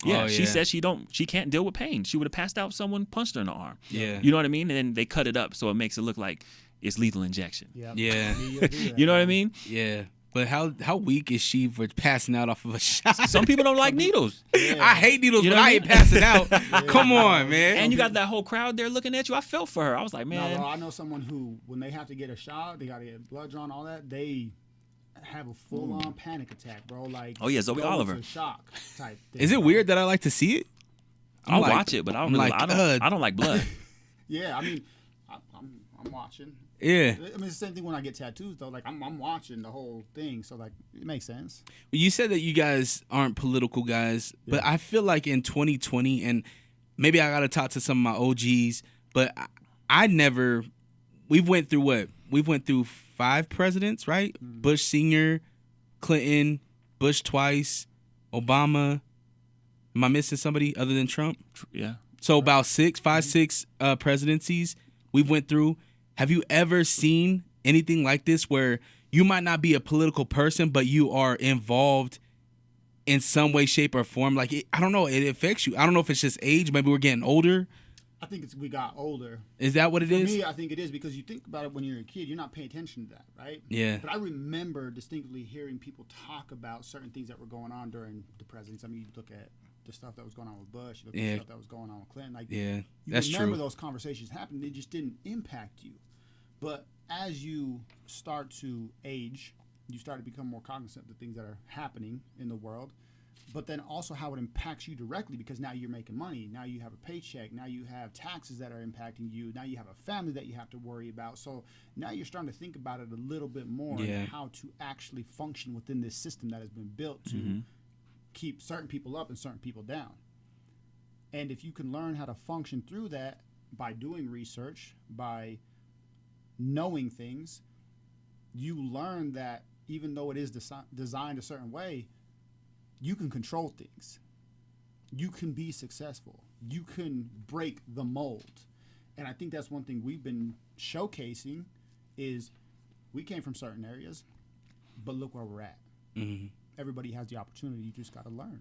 Yeah, Oh, she yeah. says she can't deal with pain. She would have passed out if someone punched her in the arm. Yeah. You know what I mean? And then they cut it up so it makes it look like it's lethal injection. Yep. Yeah. You'll do that, You know what I man. mean? Yeah. But how weak is she for passing out off of a shot? Some people don't like needles. I hate needles, You know but what I I ain't mean? passing out. Come on, man. And you got that whole crowd there looking at you. I felt for her. I was like, No, man. bro, I know someone who, when they have to get a shot, they got to get blood drawn, all that, they have a full-on panic attack, bro. Like, Oh, yeah, Zoe go Oliver. into shock type thing. Is it bro. weird that I like to see it? I'll like- watch it, but I don't I'm really, like, I don't like blood. Yeah, I mean, I'm watching. Yeah. I mean, it's the same thing when I get tattoos, though. Like, I'm watching the whole thing, so, like, it makes sense. You said that you guys aren't political guys, but I feel like in 2020, and maybe I got to talk to some of my OGs, but I never, we went through what? We went through 5 presidents, right? Bush Sr., Clinton, Bush twice, Obama. Am I missing somebody other than Trump? Yeah. So about 6 presidencies we went through. Have you ever seen anything like this where you might not be a political person, but you are involved in some way, shape, or form? Like, I don't know, it affects you. I don't know if it's just age. Maybe we're getting older. I think we got older. Is that what it For is? me, I think it is because you think about it when you're a kid, you're not paying attention to that, right? Yeah. But I remember distinctly hearing people talk about certain things that were going on during the presidency. I mean, you look at the stuff that was going on with Bush, you look at the stuff that was going on with Clinton. Like, Yeah, you that's remember true. those conversations happening. They just didn't impact you. But as you start to age, you start to become more cognizant of the things that are happening in the world, but then also how it impacts you directly because now you're making money. Now you have a paycheck. Now you have taxes that are impacting you. Now you have a family that you have to worry about. So now you're starting to think about it a little bit more and how to actually function within this system that has been built to keep certain people up and certain people down. And if you can learn how to function through that by doing research, by knowing things, you learn that even though it is designed a certain way, you can control things. You can be successful. You can break the mold. And I think that's one thing we've been showcasing is we came from certain areas, but look where we're at. Mm-hmm. Everybody has the opportunity. You just got to learn.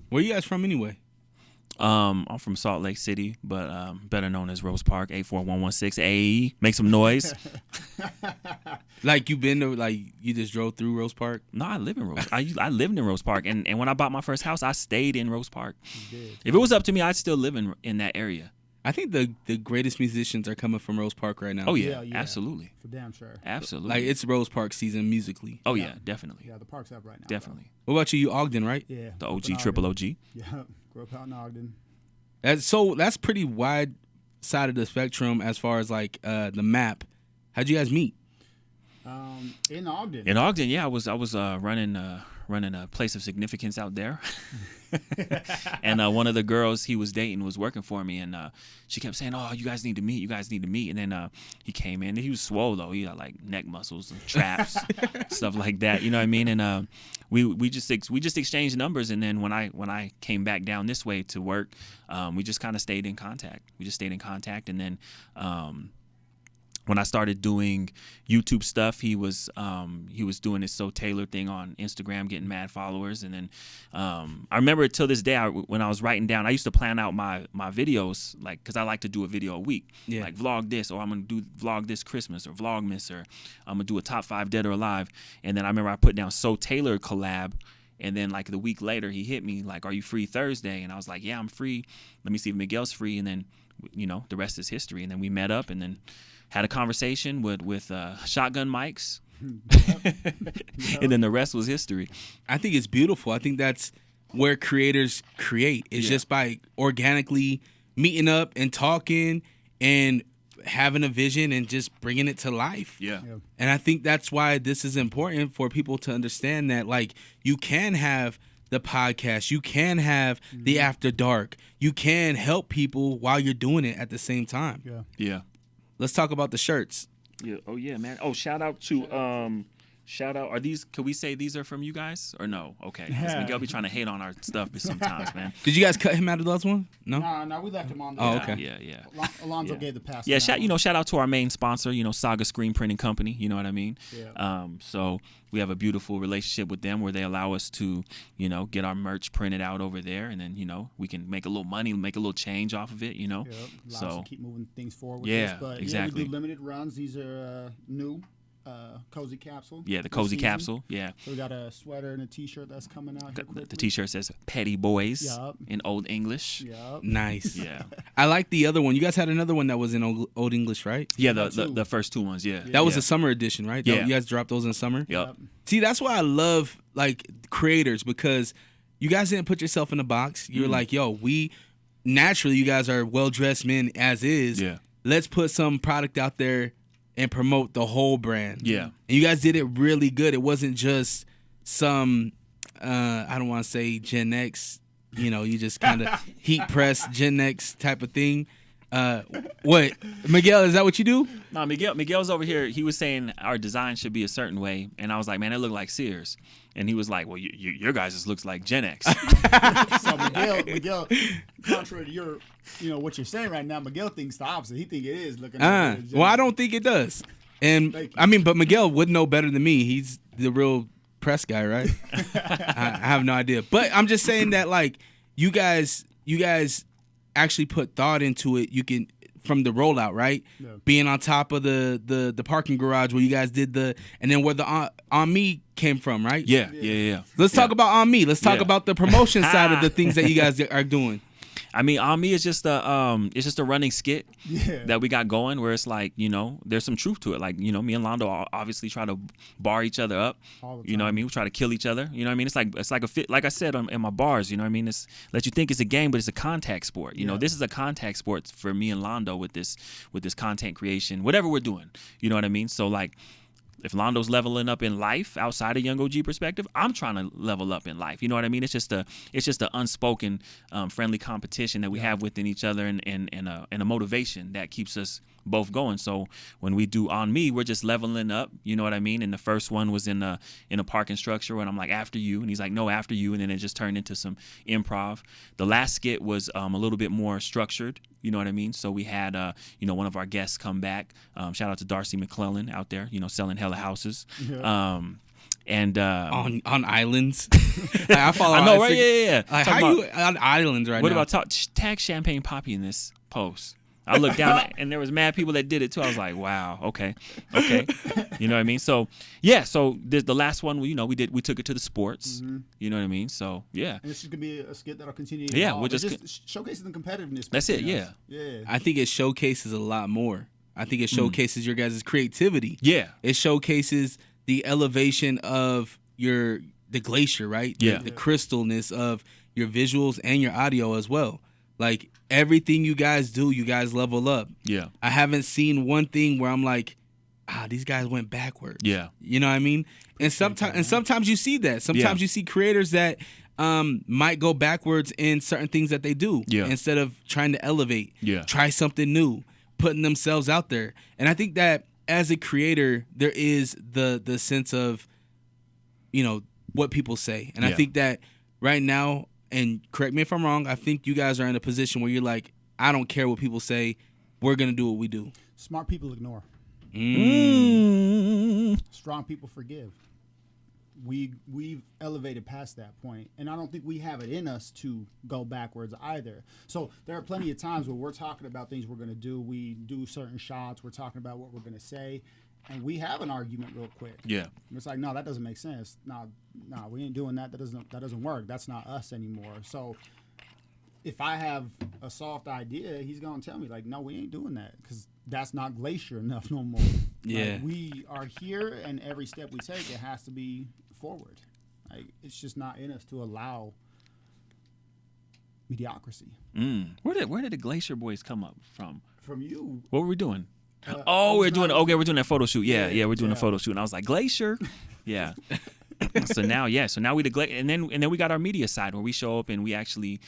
Where you guys from anyway? I'm from Salt Lake City, but better known as Rose Park, 84116 AE. Make some noise. Like you been to, like you just drove through Rose Park? No, I live in Rose. I lived in Rose Park, and when I bought my first house, I stayed in Rose Park. You did. If it was up to me, I'd still live in that area. I think the greatest musicians are coming from Rose Park right now. Oh yeah, Yeah. absolutely, For damn sure. absolutely. Like it's Rose Park season musically. oh yeah, definitely, Yeah, the park's up right now. definitely. What about you? You Ogden, right? Bro. Yeah. The up OG, in triple Ogden. OG. Yeah. Grew up out in Ogden. That's pretty wide side of the spectrum as far as like the map. How'd you guys meet? In Ogden. In Ogden, yeah, I was running a place of significance out there, and one of the girls he was dating was working for me, and she kept saying, "Oh, you guys need to meet. You guys need to meet." And then he came in. He was swole though. He had like neck muscles and traps, stuff like that. You know what I mean? And we just exchanged numbers. And then when I came back down this way to work, we just kind of stayed in contact. And then when I started doing YouTube stuff, he was doing this So Taylor thing on Instagram, getting mad followers. And then I remember till this day, when I was writing down, I used to plan out my videos, like, because I like to do a video a week. Yeah. Like vlog this, or I'm going to do vlog this Christmas, or Vlogmas, or I'm going to do a top 5 dead or alive. And then I remember I put down So Taylor collab. And then like the week later, he hit me like, "Are you free Thursday?" And I was like, "Yeah, I'm free. Let me see if Miguel's free." And then, the rest is history. And then we met up and then had a conversation with shotgun mics. And then the rest was history. I think it's beautiful. I think that's where creators create. It's just by organically meeting up and talking and having a vision and just bringing it to life. Yeah. And I think that's why this is important for people to understand that, like, you can have the podcast, you can have the After Dark, you can help people while you're doing it at the same time. Yeah. Yeah. Let's talk about the shirts. Yeah. Oh yeah, man. Oh, shout out to shout out. Are these? Could we say these are from you guys or no? Okay, 'cause Miguel be trying to hate on our stuff sometimes, man. Did you guys cut him out of the last one? No. No, we left him on. Oh, there. okay. Yeah. Alonzo gave the pass. Yeah, on that one. shout out to our main sponsor, Saga Screen Printing Company. You know what I mean? Yeah. So we have a beautiful relationship with them where they allow us to, get our merch printed out over there, and then we can make a little money, make a little change off of it. Yep. Allow us So to keep moving things forward. With Yeah, this. But exactly. Yeah, we do limited runs. These are new. Cozy capsule. yeah, the this cozy season. capsule. Yeah, So we got a sweater and a t-shirt that's coming out here quickly. the T-shirt says "Petty Boys" Yup. in Old English. Yep. Nice. Yeah, I like the other one. You guys had another one that was in Old English, right? yeah. Got two. The first two ones. Yeah, That was yeah. a summer edition, right? Yeah. You guys dropped those in summer. Yep. See, that's why I love like creators, because you guys didn't put yourself in a box. You're like, yo, we naturally, you guys are well dressed men as is. Yeah. Let's put some product out there and promote the whole brand. Yeah. And you guys did it really good. It wasn't just some I don't want to say Gen X, you just kind of heat press Gen X type of thing. What, Miguel, is that what you do? No, Miguel's over here. He was saying our design should be a certain way, and I was like, man, it looked like Sears. And he was like, well, your guys just looks like Gen X. So Miguel, contrary to your, what you're saying right now, Miguel thinks the opposite. He think it is looking. Well, I don't think it does. And Thank you. I mean, but Miguel would know better than me. He's the real press guy, right? I have no idea. But I'm just saying that, like, you guys actually put thought into it. You can, from the rollout, right? Yeah. Being on top of the parking garage where you guys did and then where the on me came from, right? Yeah. Let's talk about on me. Let's talk Yeah. about the promotion side of the things that you guys are doing. I mean, on me is just a running skit Yeah. that we got going where it's like, there's some truth to it. Like, me and Londo obviously try to bar each other up. All the You know what I time. mean? We try to kill each other. You know what I mean? It's like a fit. Like I said in my bars, you know what I mean? It's let you think it's a game, but it's a contact sport. You know, Yeah. this is a contact sport for me and Londo with this content creation, whatever we're doing. You know what I mean? So like, if Londo's leveling up in life outside of YoungOG perspective, I'm trying to level up in life. You know what I mean? It's just a unspoken friendly competition that we have within each other, and a motivation that keeps us both going. So when we do on me, we're just leveling up. You know what I mean? And the first one was in a parking structure, and I'm like, after you, and he's like, no, after you, and then it just turned into some improv. The last skit was a little bit more structured. You know what I mean? So we had one of our guests come back. Shout out to Darcy McClellan out there, selling hella houses. Yeah. And On islands. Like, I follow. I know, right? Yeah. Like, Talking how about- you on islands right What now? about tag Champagne Poppy in this post? I looked down and there was mad people that did it too. I was like, wow, okay. You know what I mean? So yeah, so the last one, we took it to the sports. Mm-hmm. You know what I mean? So yeah, And this is gonna be a skit that'll continue. To Yeah, evolve. we're It's just showcasing the competitiveness. That's it, between us. Yeah. I think it showcases a lot more. I think it showcases your guys' creativity. yeah, It showcases the elevation of the glacier, right? Yeah. The crystalness of your visuals and your audio as well. Like, everything you guys do, you guys level up. yeah, I haven't seen one thing where I'm like, these guys went backwards. yeah, You know what I mean? And sometimes you see that. Sometimes you see creators that might go backwards in certain things that they do. Yeah. Instead of trying to elevate. Yeah. Try something new, putting themselves out there. And I think that as a creator, there is the sense of, what people say. And I Yeah. think that right now, and correct me if I'm wrong, I think you guys are in a position where you're like, I don't care what people say. We're going to do what we do. Smart people ignore. Strong people forgive. We've elevated past that point, and I don't think we have it in us to go backwards either. So there are plenty of times where we're talking about things we're going to do. We do certain shots. We're talking about what we're going to say, and we have an argument real quick. yeah, And it's like, no, that doesn't make sense. No, we ain't doing that. That doesn't work. That's not us anymore. So if I have a soft idea, he's gonna tell me like, no, we ain't doing that because that's not glacier enough no more. Yeah. Like, we are here, and every step we take, it has to be forward. Like, it's just not in us to allow mediocrity. Where did the Glacier Boys come up from? From you, What were we doing? I was we're doing trying to- we're doing that photo shoot. Yeah, we're doing a yeah. photo shoot, and I was like, Glacier. Yeah. So now we and then we got our media side where we show up and we actually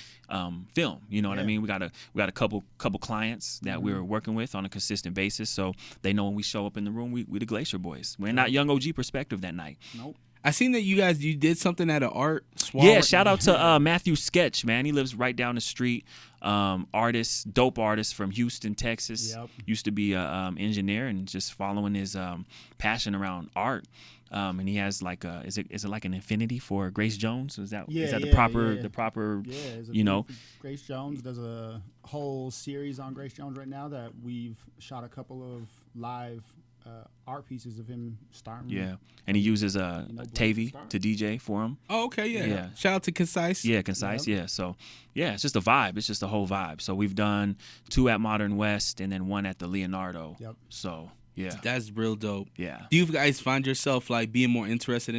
film. You know what I mean? We got a couple clients that we're working with on a consistent basis, so they know when we show up in the room, we the Glacier Boys. We're not YoungOG perspective that night. Nope. I seen that you did something at an art swap. Yeah, shout out to Matthew Sketch, man. He lives right down the street. Dope artist from Houston, Texas. Yep. Used to be a engineer and just following his passion around art. And he has like is it like an infinity for Grace Jones? Is that the proper you know? Grace Jones. There's a whole series on Grace Jones right now that we've shot a couple of live art pieces of him starting. Yeah, and he uses Tavy to DJ for him. Oh, okay, yeah. Shout out to Concise. Yeah, Concise. Yep. Yeah, so it's just a vibe. It's just a whole vibe. So we've done 2 at Modern West and then 1 at the Leonardo. Yep. So yeah, that's real dope. Yeah. Do you guys find yourself like being more interested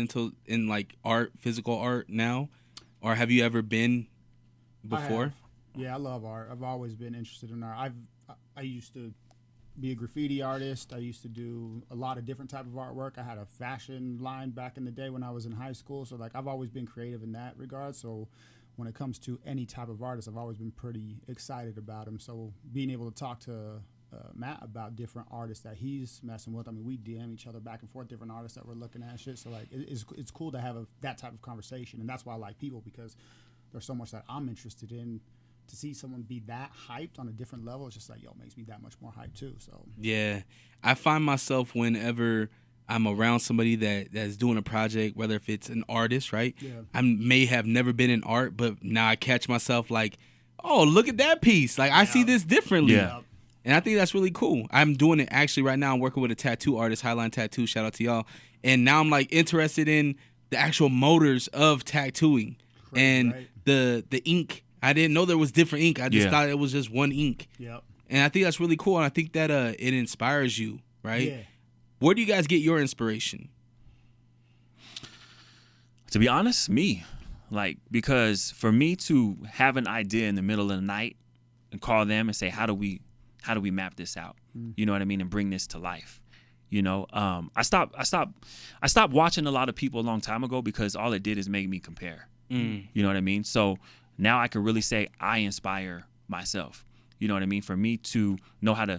in like art, physical art now, or have you ever been before? Yeah, I love art. I've always been interested in art. I used to be a graffiti artist. I used to do a lot of different type of artwork. I had a fashion line back in the day when I was in high school. So like I've always been creative in that regard. So when it comes to any type of artist, I've always been pretty excited about them. So being able to talk to Matt about different artists that he's messing with. I mean, we DM each other back and forth, different artists that we're looking at and shit. So like it's cool to have that type of conversation. And that's why I like people, because there's so much that I'm interested in. To see someone be that hyped on a different level, it's just like, makes me that much more hyped too. So yeah, I find myself whenever I'm around somebody that's doing a project, whether if it's an artist, right? Yeah. I may have never been in art, but now I catch myself like, oh, look at that piece. Like I see this differently. Yeah. And I think that's really cool. I'm doing it actually right now. I'm working with a tattoo artist, Highline Tattoo. Shout out to y'all. And now I'm like interested in the actual motors of tattooing. Crazy, and right? the ink. I didn't know there was different ink. I just thought it was just one ink. Yep. And I think that's really cool. And I think that it inspires you, right? Yeah. Where do you guys get your inspiration? To be honest, me. Like, because for me to have an idea in the middle of the night and call them and say, how do we map this out? You know what I mean? And bring this to life. You know, I stopped watching a lot of people a long time ago because all it did is make me compare. You know what I mean? So now I can really say I inspire myself. You know what I mean? For me to know how to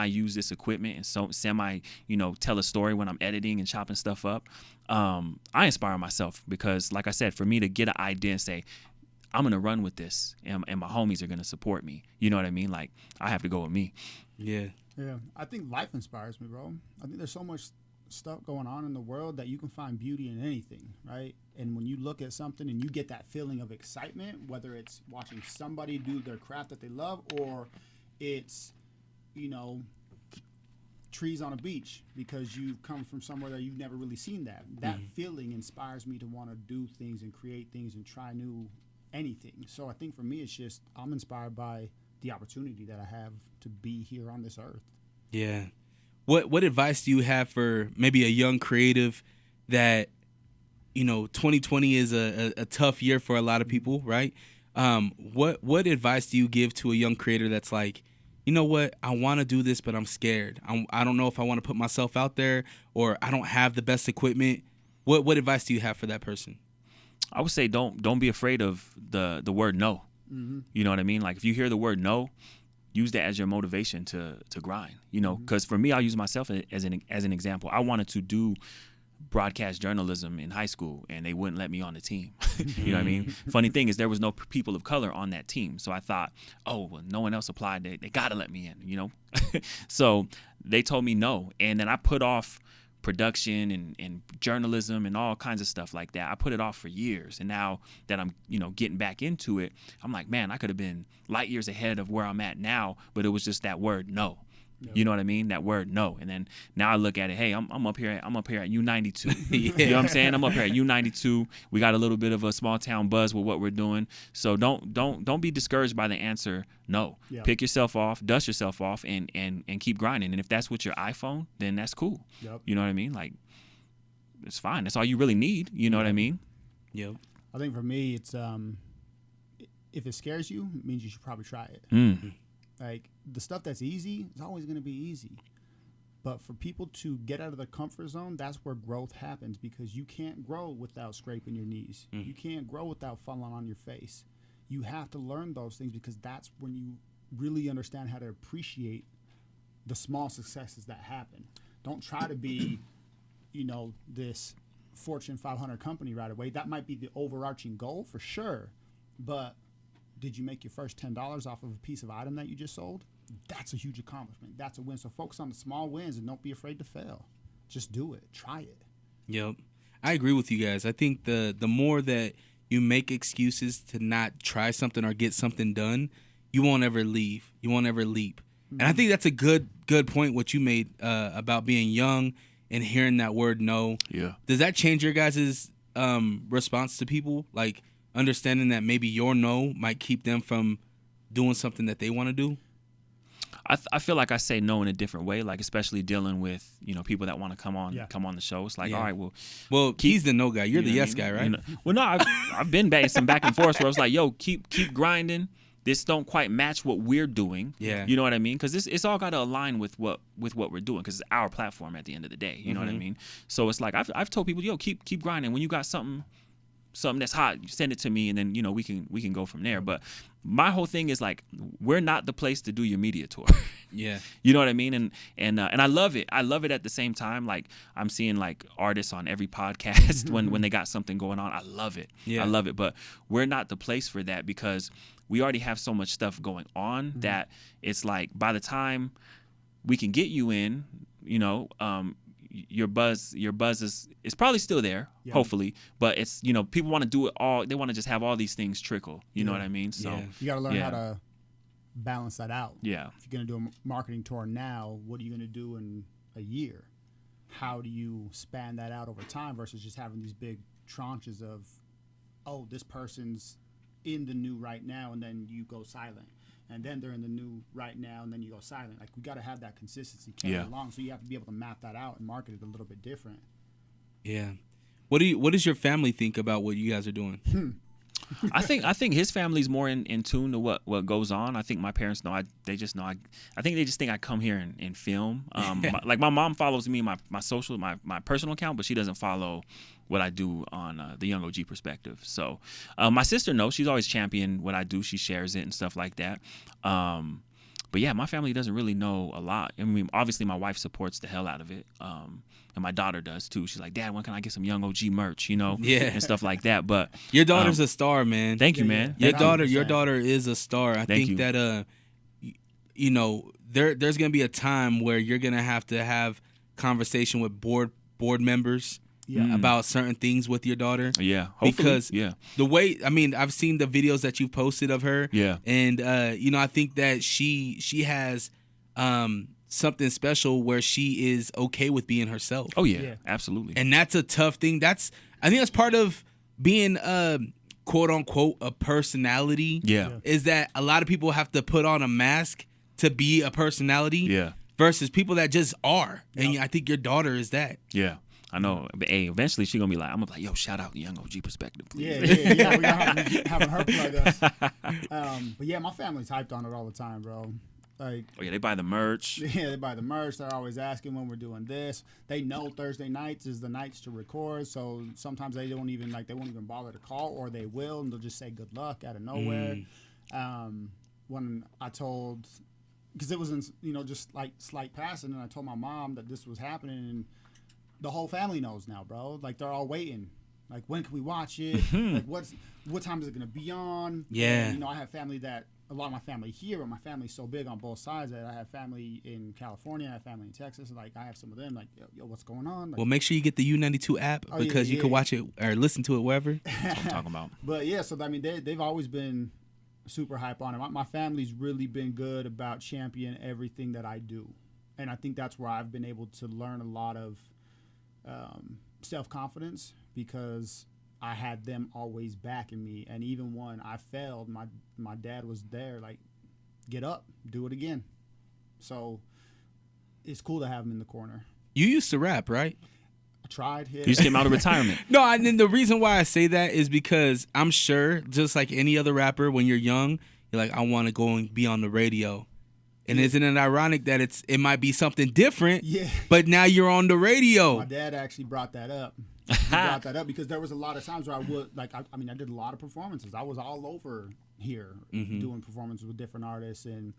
use this equipment and so tell a story when I'm editing and chopping stuff up, I inspire myself because, like I said, for me to get an idea and say, I'm going to run with this and my homies are going to support me. You know what I mean? Like, I have to go with me. Yeah. Yeah. I think life inspires me, bro. I think there's so much stuff going on in the world that you can find beauty in anything, right? And when you look at something and you get that feeling of excitement, whether it's watching somebody do their craft that they love or it's, trees on a beach because you've come from somewhere that you've never really seen that feeling inspires me to want to do things and create things and try new anything. So I think for me, it's just I'm inspired by the opportunity that I have to be here on this earth. Yeah. What advice do you have for maybe a young creative that, 2020 is a tough year for a lot of people, right? What advice do you give to a young creator that's like, you know what, I want to do this, but I'm scared. I don't know if I want to put myself out there or I don't have the best equipment. What advice do you have for that person? I would say don't be afraid of the word no. Mm-hmm. You know what I mean? Like if you hear the word no, use that as your motivation to grind. Because for me, I'll use myself as an example. I wanted to do broadcast journalism in high school, and they wouldn't let me on the team. You know what I mean? Funny thing is, there was no people of color on that team, so I thought, oh, well, no one else applied. They gotta let me in. So they told me no, and then I put off production and journalism and all kinds of stuff like that. I put it off for years, and now that I'm getting back into it, I'm like, man, I could have been light years ahead of where I'm at now, but it was just that word no. Yep. You know what I mean? That word no. And then now I look at it, hey, I'm up here at U92. Yeah. You know what I'm saying? I'm up here at U92. We got a little bit of a small town buzz with what we're doing. So don't be discouraged by the answer no. Yep. Pick yourself off, dust yourself off and keep grinding. And if that's with your iPhone, then that's cool. Yep. You know what I mean? Like, it's fine. That's all you really need. You know what I mean? Yep. I think for me, it's if it scares you, it means you should probably try it. Mm. Like the stuff that's easy is always going to be easy. But for people to get out of their comfort zone, that's where growth happens, because you can't grow without scraping your knees. You can't grow without falling on your face. You have to learn those things, because that's when you really understand how to appreciate the small successes that happen. Don't try to be, this Fortune 500 company right away. That might be the overarching goal for sure. But did you make your first $10 off of a piece of item that you just sold? That's a huge accomplishment. That's a win. So focus on the small wins and don't be afraid to fail. Just do it. Try it. Yep. I agree with you guys. I think the more that you make excuses to not try something or get something done, you won't ever leave. You won't ever leap. And I think that's a good point what you made about being young and hearing that word no. Yeah. Does that change your guys' response to people? Like understanding that maybe your no might keep them from doing something that they want to do? I feel like I say no in a different way, like especially dealing with people that want to come on the show. It's like, all right, well, he's the no guy. You're the yes guy, right? Well, no, I've been some back and forth where I was like, yo, keep grinding. This don't quite match what we're doing. Yeah, you know what I mean? Because it's all got to align with what we're doing, because it's our platform at the end of the day. You know what I mean? So it's like I've told people, yo, keep grinding. When you got something that's hot, you send it to me, and then we can go from there. But my whole thing is like, we're not the place to do your media tour. Yeah, you know what I mean? And I love it. I love it at the same time. Like I'm seeing like artists on every podcast when they got something going on. I love it. Yeah, I love it. But we're not the place for that, because we already have so much stuff going on that it's like by the time we can get you in, your buzz is probably still there, hopefully, but it's people want to do it all. They want to just have all these things trickle. You know what I mean? So you got to learn how to balance that out. Yeah. If you're going to do a marketing tour now, what are you going to do in a year? How do you span that out over time versus just having these big tranches of, oh, this person's in the new right now, and then you go silent. And then they're in the new right now, and then you go silent. Like, we got to have that consistency carry along, so you have to be able to map that out and market it a little bit different. Yeah. What does your family think about what you guys are doing? I think his family's more in tune to what goes on. I think my parents know. They just know. I think they just think I come here and film. My mom follows me my social, my personal account, but she doesn't follow what I do on the YoungOG Perspective. So my sister knows. She's always championed what I do. She shares it and stuff like that. But yeah, my family doesn't really know a lot. I mean, obviously my wife supports the hell out of it. And my daughter does too. She's like, Dad, when can I get some YoungOG merch, and stuff like that. But your daughter's a star, man. Thank you, man. Your daughter is a star. I think that there's gonna be a time where you're gonna have conversation with board members about certain things with your daughter. Yeah, hopefully. Because the way, I mean, I've seen the videos that you've posted of her. Yeah, and I think that she has something special where she is okay with being herself. Oh yeah, absolutely. And that's a tough thing. I think that's part of being quote unquote a personality. Yeah, is that a lot of people have to put on a mask to be a personality. Yeah, versus people that just are. And I think your daughter is that. Yeah. I know, but hey, eventually she's gonna be like, I'm gonna be like, yo, shout out the YoungOG Perspective, please. Yeah, we're gonna having her plug us. But yeah, my family's hyped on it all the time, bro. Like, oh yeah, they buy the merch. Yeah, they buy the merch. They're always asking when we're doing this. They know Thursday nights is the nights to record, so sometimes they won't even bother to call, or they will, and they'll just say good luck out of nowhere. When I told, because it was in, just like slight passing, and I told my mom that this was happening, and the whole family knows now, bro. Like, they're all waiting. Like, when can we watch it? Like, what time is it gonna be on? Yeah. And, I have family that. A lot of my family here, but my family's so big on both sides that I have family in California, I have family in Texas. Like, I have some of them, like, yo, what's going on? Like, well, make sure you get the U92 app because you can watch it or listen to it wherever. That's what I'm talking about. But yeah, so I mean, they've always been super hype on it. My family's really been good about championing everything that I do, and I think that's where I've been able to learn a lot of self-confidence, because I had them always backing me, and even when I failed, my dad was there, like, get up, do it again. So it's cool to have him in the corner. You used to rap, right? I tried. Yeah. You just came out of retirement. No, and then the reason why I say that is because I'm sure, just like any other rapper, when you're young, you're like, I want to go and be on the radio. And isn't it ironic that it might be something different, Yeah. but now you're on the radio? My dad actually brought that up. He brought that up because there was a lot of times where I would I did a lot of performances. I was all over here doing performances with different artists and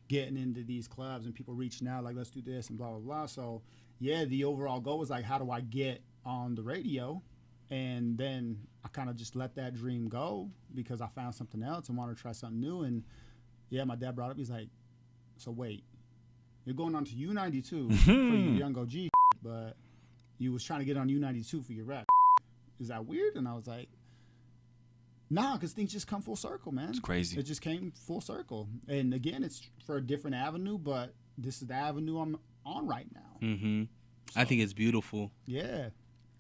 getting into these clubs and people reaching out like, let's do this and blah blah blah. So yeah, the overall goal was like, how do I get on the radio? And then I kind of just let that dream go because I found something else and wanted to try something new. And yeah, my dad brought up, he's like, so wait, you're going on to U92 for your YoungOG, but you was trying to get on U92 for your rap. Is that weird? And I was like, nah, because things just come full circle, man. It's crazy. It just came full circle. And again, it's for a different avenue, but this is the avenue I'm on right now. Mm-hmm. I think it's beautiful. Yeah.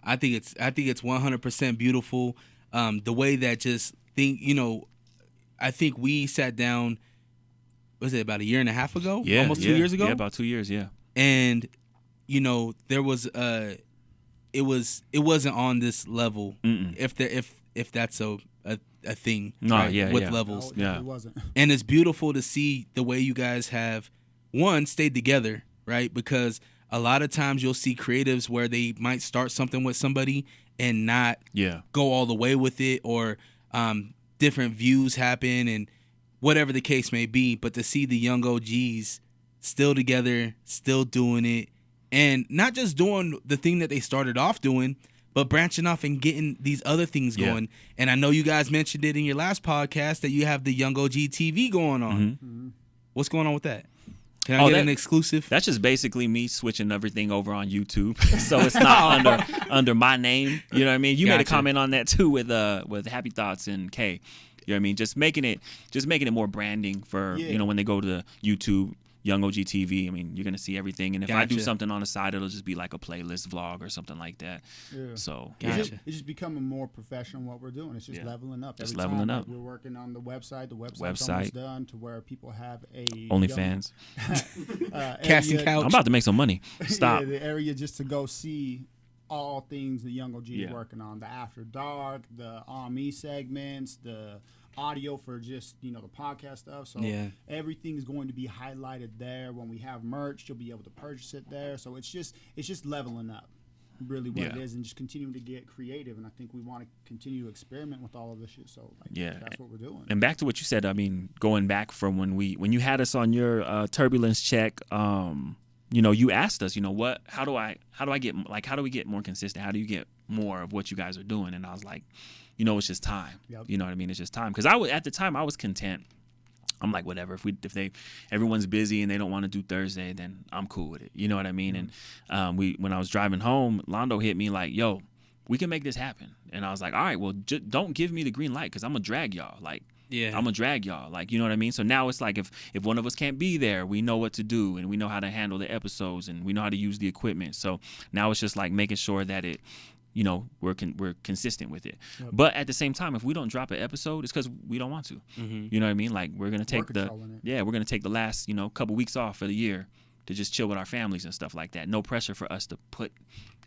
I think it's 100% beautiful. The way that I think we sat down, was it about a year and a half ago? Yeah. Almost 2 years ago? Yeah, about 2 years, yeah. And, there was it wasn't on this level. If that's a thing. No, right? yeah, with yeah. levels. No, Yeah. it wasn't. And it's beautiful to see the way you guys have, one, stayed together, right? Because a lot of times you'll see creatives where they might start something with somebody and not go all the way with it, or different views happen and whatever the case may be. But to see the YoungOGs still together, still doing it, and not just doing the thing that they started off doing, but branching off and getting these other things going. And I know you guys mentioned it in your last podcast that you have the YoungOG TV going on. What's going on with that? Can I get an exclusive? That's just basically me switching everything over on YouTube, so it's not under my name. You know what I mean? You made a comment on that too with Happy Thoughts and K. You know what I mean? Just making it more branding for when they go to YouTube. YoungOG TV. I mean, you're gonna see everything, and if I do something on the side, it'll just be like a playlist vlog or something like that. Yeah. So it's just becoming more professional in what we're doing. It's just leveling up. Just every leveling time. up. We're working on the website. The website's almost done to where people have a OnlyFans, casting couch. I'm about to make some money. Stop. The area just to go see all things the YoungOG is working on. The After Dark, the On Me segments, the audio for just the podcast stuff. So everything is going to be highlighted there. When we have merch, you'll be able to purchase it there. So it's just leveling up, really what it is, and just continuing to get creative. And I think we want to continue to experiment with all of this shit. So that's what we're doing. And back to what you said, I mean, going back from when you had us on your turbulence check, you asked us, how do we get more consistent? How do you get more of what you guys are doing? And I was like, it's just time. Yep. You know what I mean? It's just time. Because at the time I was content. I'm like, whatever. If everyone's busy and they don't want to do Thursday, then I'm cool with it. You know what I mean? And when I was driving home, Londo hit me like, yo, we can make this happen. And I was like, all right, well, don't give me the green light because I'm gonna drag y'all. Like, I'm gonna drag y'all. Like, you know what I mean? So now it's like if one of us can't be there, we know what to do and we know how to handle the episodes and we know how to use the equipment. So now it's just like making sure that it. We're consistent with it. Yep. But at the same time, if we don't drop an episode, it's because we don't want to. You know what I mean? Like we're gonna take the last couple weeks off for the year to just chill with our families and stuff like that. No pressure for us to put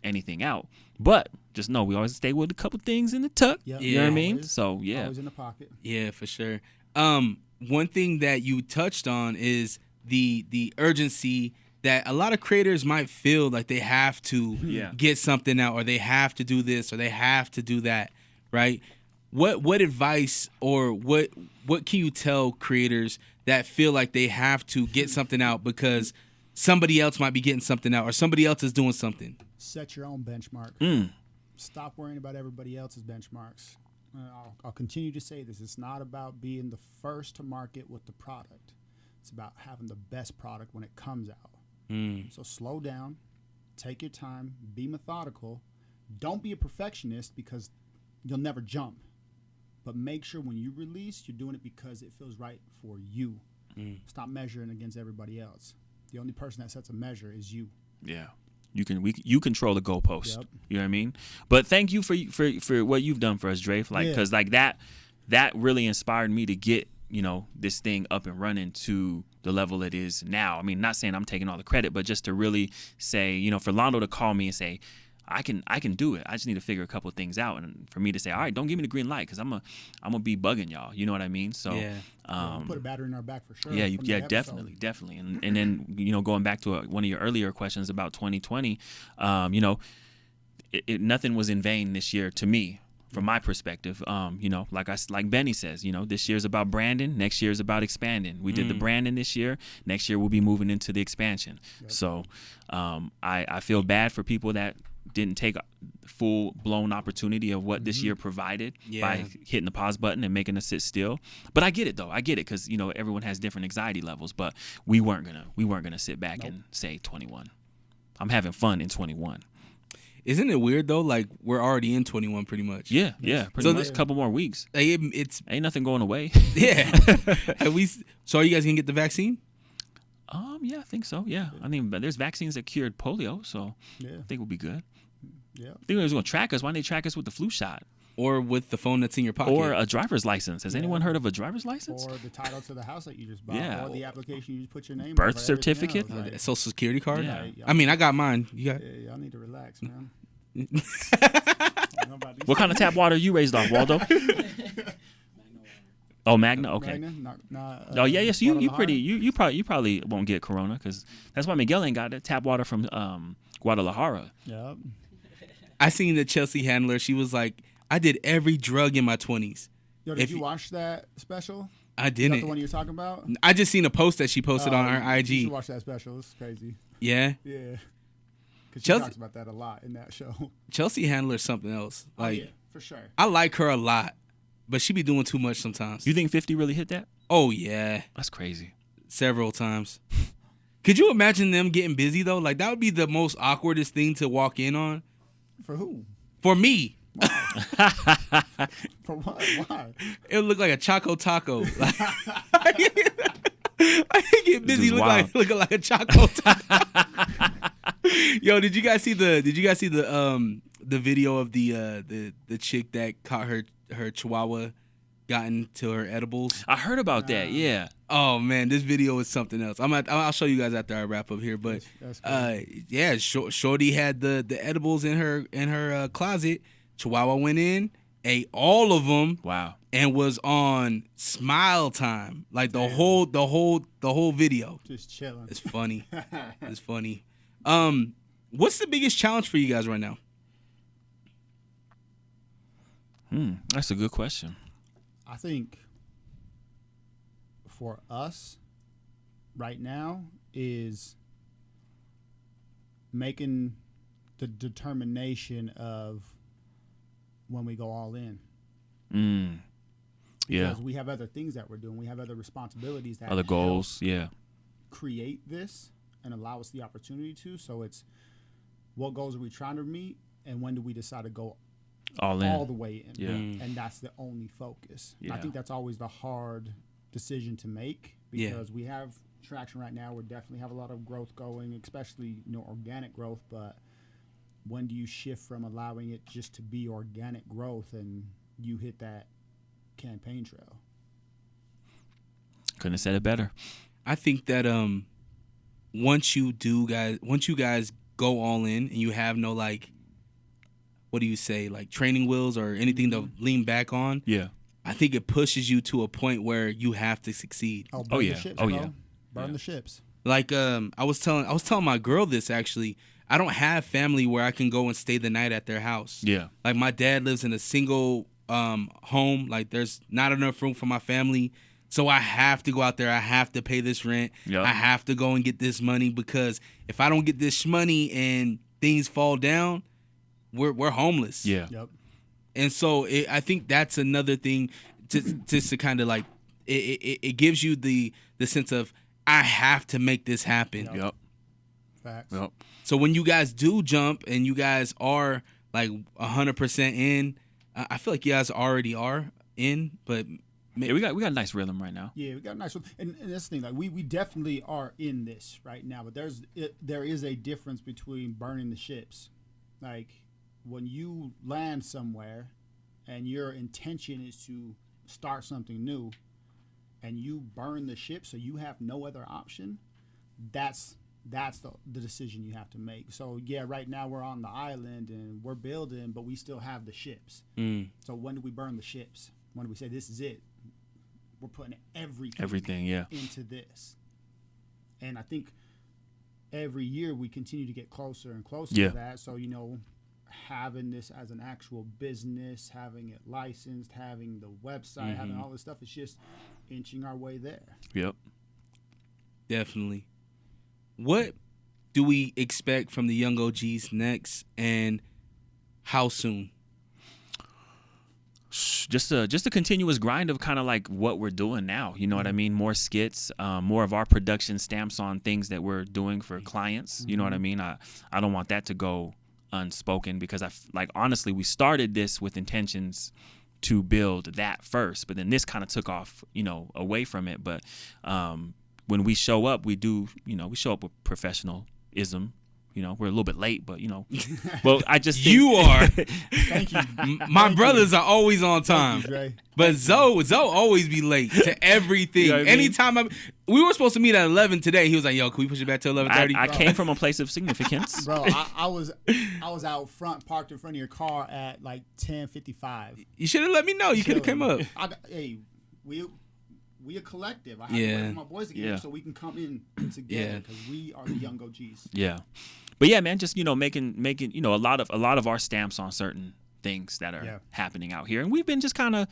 anything out, but just know we always stay with a couple things in the tuck. Yep. You know what I mean? So always in the pocket. Yeah, for sure. One thing that you touched on is the urgency that a lot of creators might feel like they have to get something out, or they have to do this, or they have to do that, right? What advice or what can you tell creators that feel like they have to get something out because somebody else might be getting something out or somebody else is doing something? Set your own benchmark. Stop worrying about everybody else's benchmarks. I'll continue to say this. It's not about being the first to market with the product. It's about having the best product when it comes out. So slow down, take your time, be methodical. Don't be a perfectionist because you'll never jump. But make sure when you release, you're doing it because it feels right for you. Stop measuring against everybody else. The only person that sets a measure is you. Yeah. You control the goalpost. Yep. You know what I mean? But thank you for what you've done for us, Drafe. Like, because like that really inspired me to get this thing up and running to the level it is now. I mean, not saying I'm taking all the credit, but just to really say, for Londo to call me and say, I can do it. I just need to figure a couple of things out, and for me to say, all right, don't give me the green light because I'm gonna be bugging y'all. You know what I mean? So We'll put a battery in our back for sure. yeah, from the definitely, episode. definitely. And then going back to one of your earlier questions about 2020, nothing was in vain this year to me. From my perspective, like Benny says, this year's about branding. Next year's about expanding. We did the branding this year. Next year we'll be moving into the expansion. Yep. So I feel bad for people that didn't take full blown opportunity of what this year provided by hitting the pause button and making us sit still. But I get it though. I get it because everyone has different anxiety levels. But we weren't gonna sit back and say 21. I'm having fun in 21. Isn't it weird though? Like we're already in 21 pretty much. Yeah, pretty much. A couple more weeks. It's ain't nothing going away. Yeah. So are you guys gonna get the vaccine? Yeah, I think so. Yeah, I mean, there's vaccines that cured polio, so I think we'll be good. Yeah. I think they was gonna track us. Why didn't they track us with the flu shot? Or with the phone that's in your pocket? Or a driver's license. Has anyone heard of a driver's license? Or the title to the house that you just bought. Yeah. Or the application you just put your name. Birth over, certificate. else, right? Social security card? Yeah. I mean, I got mine. You got? Yeah, y'all need to relax, man. What kind of tap water you raised off, Waldo? Oh, Magna. Okay. Magna? Yes. You probably won't get corona because that's why Miguel ain't got it. Tap water from Guadalajara. Yep. I seen the Chelsea handler. She was like, I did every drug in my 20s. Yo, did you watch that special? I Is didn't. that the one you're talking about? I just seen a post that she posted on her IG. You should watch that special. It's crazy. Yeah. Yeah. Because she Chelsea- talks about that a lot in that show. Chelsea handler's something else. Like, yeah, for sure. I like her a lot, but she be doing too much sometimes. You think 50 really hit that? Oh yeah, That's crazy. several times. Could you imagine them getting busy though? Like that would be the most awkwardest thing to walk in on. For who? For me, For what? Why? it would look like a Choco Taco. I get busy is wild. looking like a Choco Taco. Yo, did you guys see the video of the chick that caught her chihuahua got into her edibles? I heard about that. Yeah. Oh man, this video is something else. I'll show you guys after I wrap up here. But That's cool. yeah, Shorty had the edibles in her closet. Chihuahua went in, ate all of them. Wow. And was on smile time, like the whole video. Just chilling. It's funny. It's funny. What's the biggest challenge for you guys right now? That's a good question. I think for us right now is making the determination of when we go all in. Yeah. Because we have other things that we're doing. We have other responsibilities that Other goals. Yeah. create this and allow us the opportunity to. So it's what goals are we trying to meet and when do we decide to go All in. all the way in? Yeah. And that's the only focus. Yeah. I think that's always the hard decision to make because we have traction right now. We definitely have a lot of growth going, especially organic growth. But when do you shift from allowing it just to be organic growth and you hit that campaign trail? Couldn't have said it better. I think that once you guys go all in and you have no like, what do you say, like training wheels or anything to lean back on, Yeah. I think it pushes you to a point where you have to succeed. Burn yeah. the ships, Oh, bro. yeah. Burn the ships. Like I was telling my girl this actually. I don't have family where I can go and stay the night at their house. Yeah. Like my dad lives in a single home. Like there's not enough room for my family. So I have to go out there. I have to pay this rent. Yep. I have to go and get this money because if I don't get this money and things fall down, we're homeless. Yeah. Yep. And so I think that's another thing to kind of like it gives you the sense of I have to make this happen. Yep. Facts. Yep. So when you guys do jump and you guys are like 100% in, I feel like you guys already are in, but Yeah, we got a nice rhythm right now. Yeah, we got a nice one. And that's the thing, like we definitely are in this right now, but there is a difference between burning the ships. Like when you land somewhere and your intention is to start something new and you burn the ship so you have no other option, that's that's the decision you have to make. So yeah, right now we're on the island and we're building, but we still have the ships. So when do we burn the ships? When do we say this is it? We're putting everything into this. And I think every year we continue to get closer and closer to that. So, you know, having this as an actual business, having it licensed, having the website, having all this stuff, it's just inching our way there. Yep. Definitely. What do we expect from the Young OGs next, and how soon? Just a continuous grind of kind of like what we're doing now. You know what I mean? More skits, more of our production stamps on things that we're doing for clients. You know what I mean? I don't want that to go unspoken, because honestly, we started this with intentions to build that first, but then this kind of took off, you know, away from it. But when we show up, we show up with professionalism. You know, we're a little bit late, but, you know, well, I just think You are. Thank you. My brothers are always on time. Dre. But Zoe always be late to everything. You know what I mean? Anytime we were supposed to meet at 11 today. He was like, "Yo, can we push it back to 11:30?" I came from a place of significance. Bro, I was out front, parked in front of your car at like 10:55. You should have let me know. You could have came up. We a collective. I have to wait for my boys to get here so we can come in together, because we are the Young OGs. Yeah. But yeah, man, just, you know, making, you know, a lot of our stamps on certain things that are happening out here. And we've been just kind of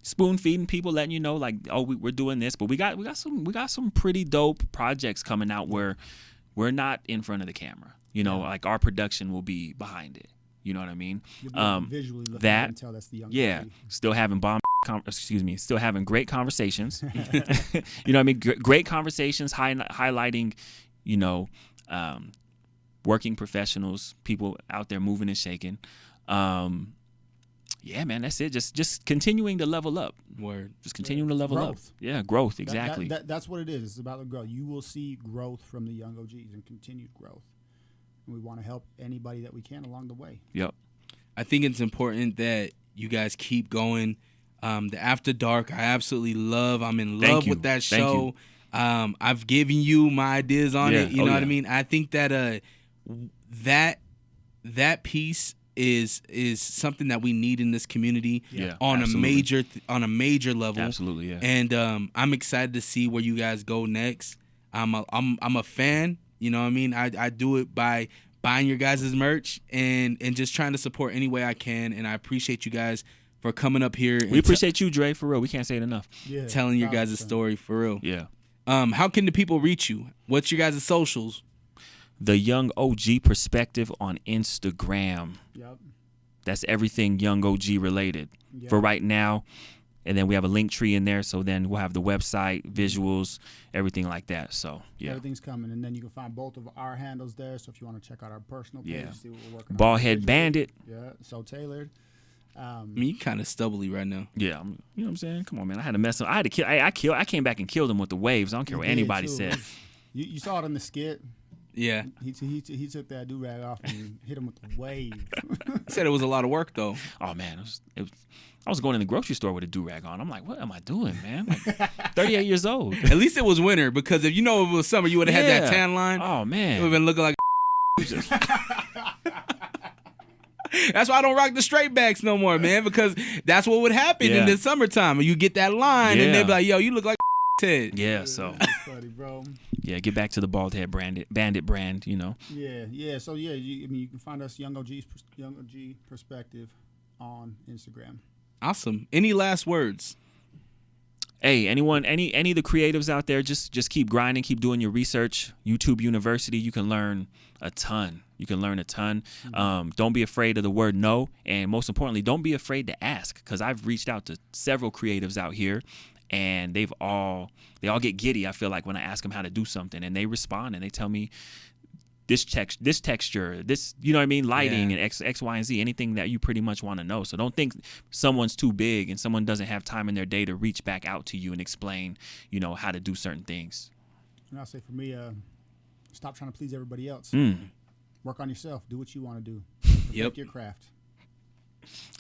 spoon feeding people, letting you know, like, oh, we're doing this, but we got some pretty dope projects coming out where we're not in front of the camera. You know, like our production will be behind it. You know what I mean? Visually look at it and tell that's the Young OG. Still having great conversations. You know what I mean? Great conversations, highlighting, you know, working professionals, people out there moving and shaking. Yeah, man, that's it. Just continuing to level up. Word. Just continuing to level up. Yeah, growth, exactly. That's what it is. It's about the growth. You will see growth from the Young OGs and continued growth. And we want to help anybody that we can along the way. Yep. I think it's important that you guys keep going. The After Dark, I absolutely love. I'm in love with that show. I've given you my ideas on it. You know what I mean? I think that that piece is something that we need in this community on a major level. Absolutely, yeah. And I'm excited to see where you guys go next. I'm a fan. You know what I mean? I do it by buying your guys' merch and just trying to support any way I can. And I appreciate you guys for coming up here. We appreciate you, Dre, for real. We can't say it enough. Yeah, telling your guys' story, for real. Yeah. How can the people reach you? What's your guys' socials? The Young OG Perspective on Instagram. Yep. That's everything Young OG related for right now. And then we have a link tree in there, so then we'll have the website, visuals, everything like that. So, yeah. Everything's coming. And then you can find both of our handles there. So if you want to check out our personal page, see what we're working on. Ballhead Bandit. Yeah, so tailored. I mean, you kind of stubbly right now. Yeah, you know what I'm saying? Come on, man. I had to mess up. I had to kill. I came back and killed him with the waves. I don't care what anybody said. You saw it in the skit. Yeah. He took that do-rag off and hit him with the wave. Said it was a lot of work, though. Oh, man. I was going in the grocery store with a do-rag on. I'm like, what am I doing, man? Like, 38 years old. At least it was winter, because if you know it was summer, you would have had that tan line. Oh, man. It would have been looking like That's why I don't rock the straight backs no more, man, because that's what would happen in the summertime. You get that line, and they'd be like, yo, you look like Ted. Yeah, so. That's funny, bro. Yeah, get back to the bald head bandit brand, you know. Yeah. So, you can find us Young OG Perspective on Instagram. Awesome. Any last words? Hey, any of the creatives out there, just keep grinding, keep doing your research. YouTube University, you can learn a ton. Don't be afraid of the word no, and most importantly, don't be afraid to ask, because I've reached out to several creatives out here, and they all get giddy, I feel like, when I ask them how to do something, and they respond and they tell me this texture, this, you know what I mean, lighting, and X, Y, and Z, anything that you pretty much want to know. So don't think someone's too big and someone doesn't have time in their day to reach back out to you and explain, you know, how to do certain things. And I'll say for me, stop trying to please everybody else. Work on yourself. Do what you want to do. Perfect your craft.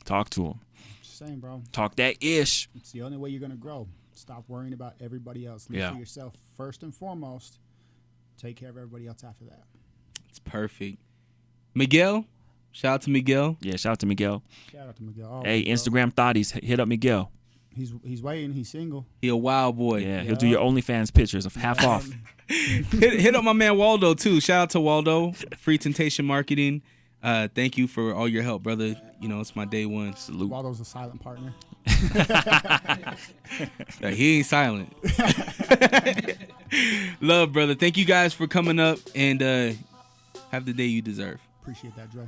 Talk to them. Just saying, bro. Talk that ish. It's the only way you're going to grow. Stop worrying about everybody else. Live for yourself first and foremost. take care of everybody else after that. It's perfect. Miguel, shout out to Miguel. Yeah, shout out to Miguel. Shout out to Miguel. Hey, Instagram thotties, hit up Miguel. He's waiting. He's single. He a wild boy. Yeah, he'll do your OnlyFans pictures of half off. hit up my man Waldo too. Shout out to Waldo, Free Temptation Marketing. Thank you for all your help, brother. You know, it's my day one. Salute. Waldo's a silent partner. He ain't silent. Love, brother. Thank you guys for coming up, and have the day you deserve. Appreciate that, Dre.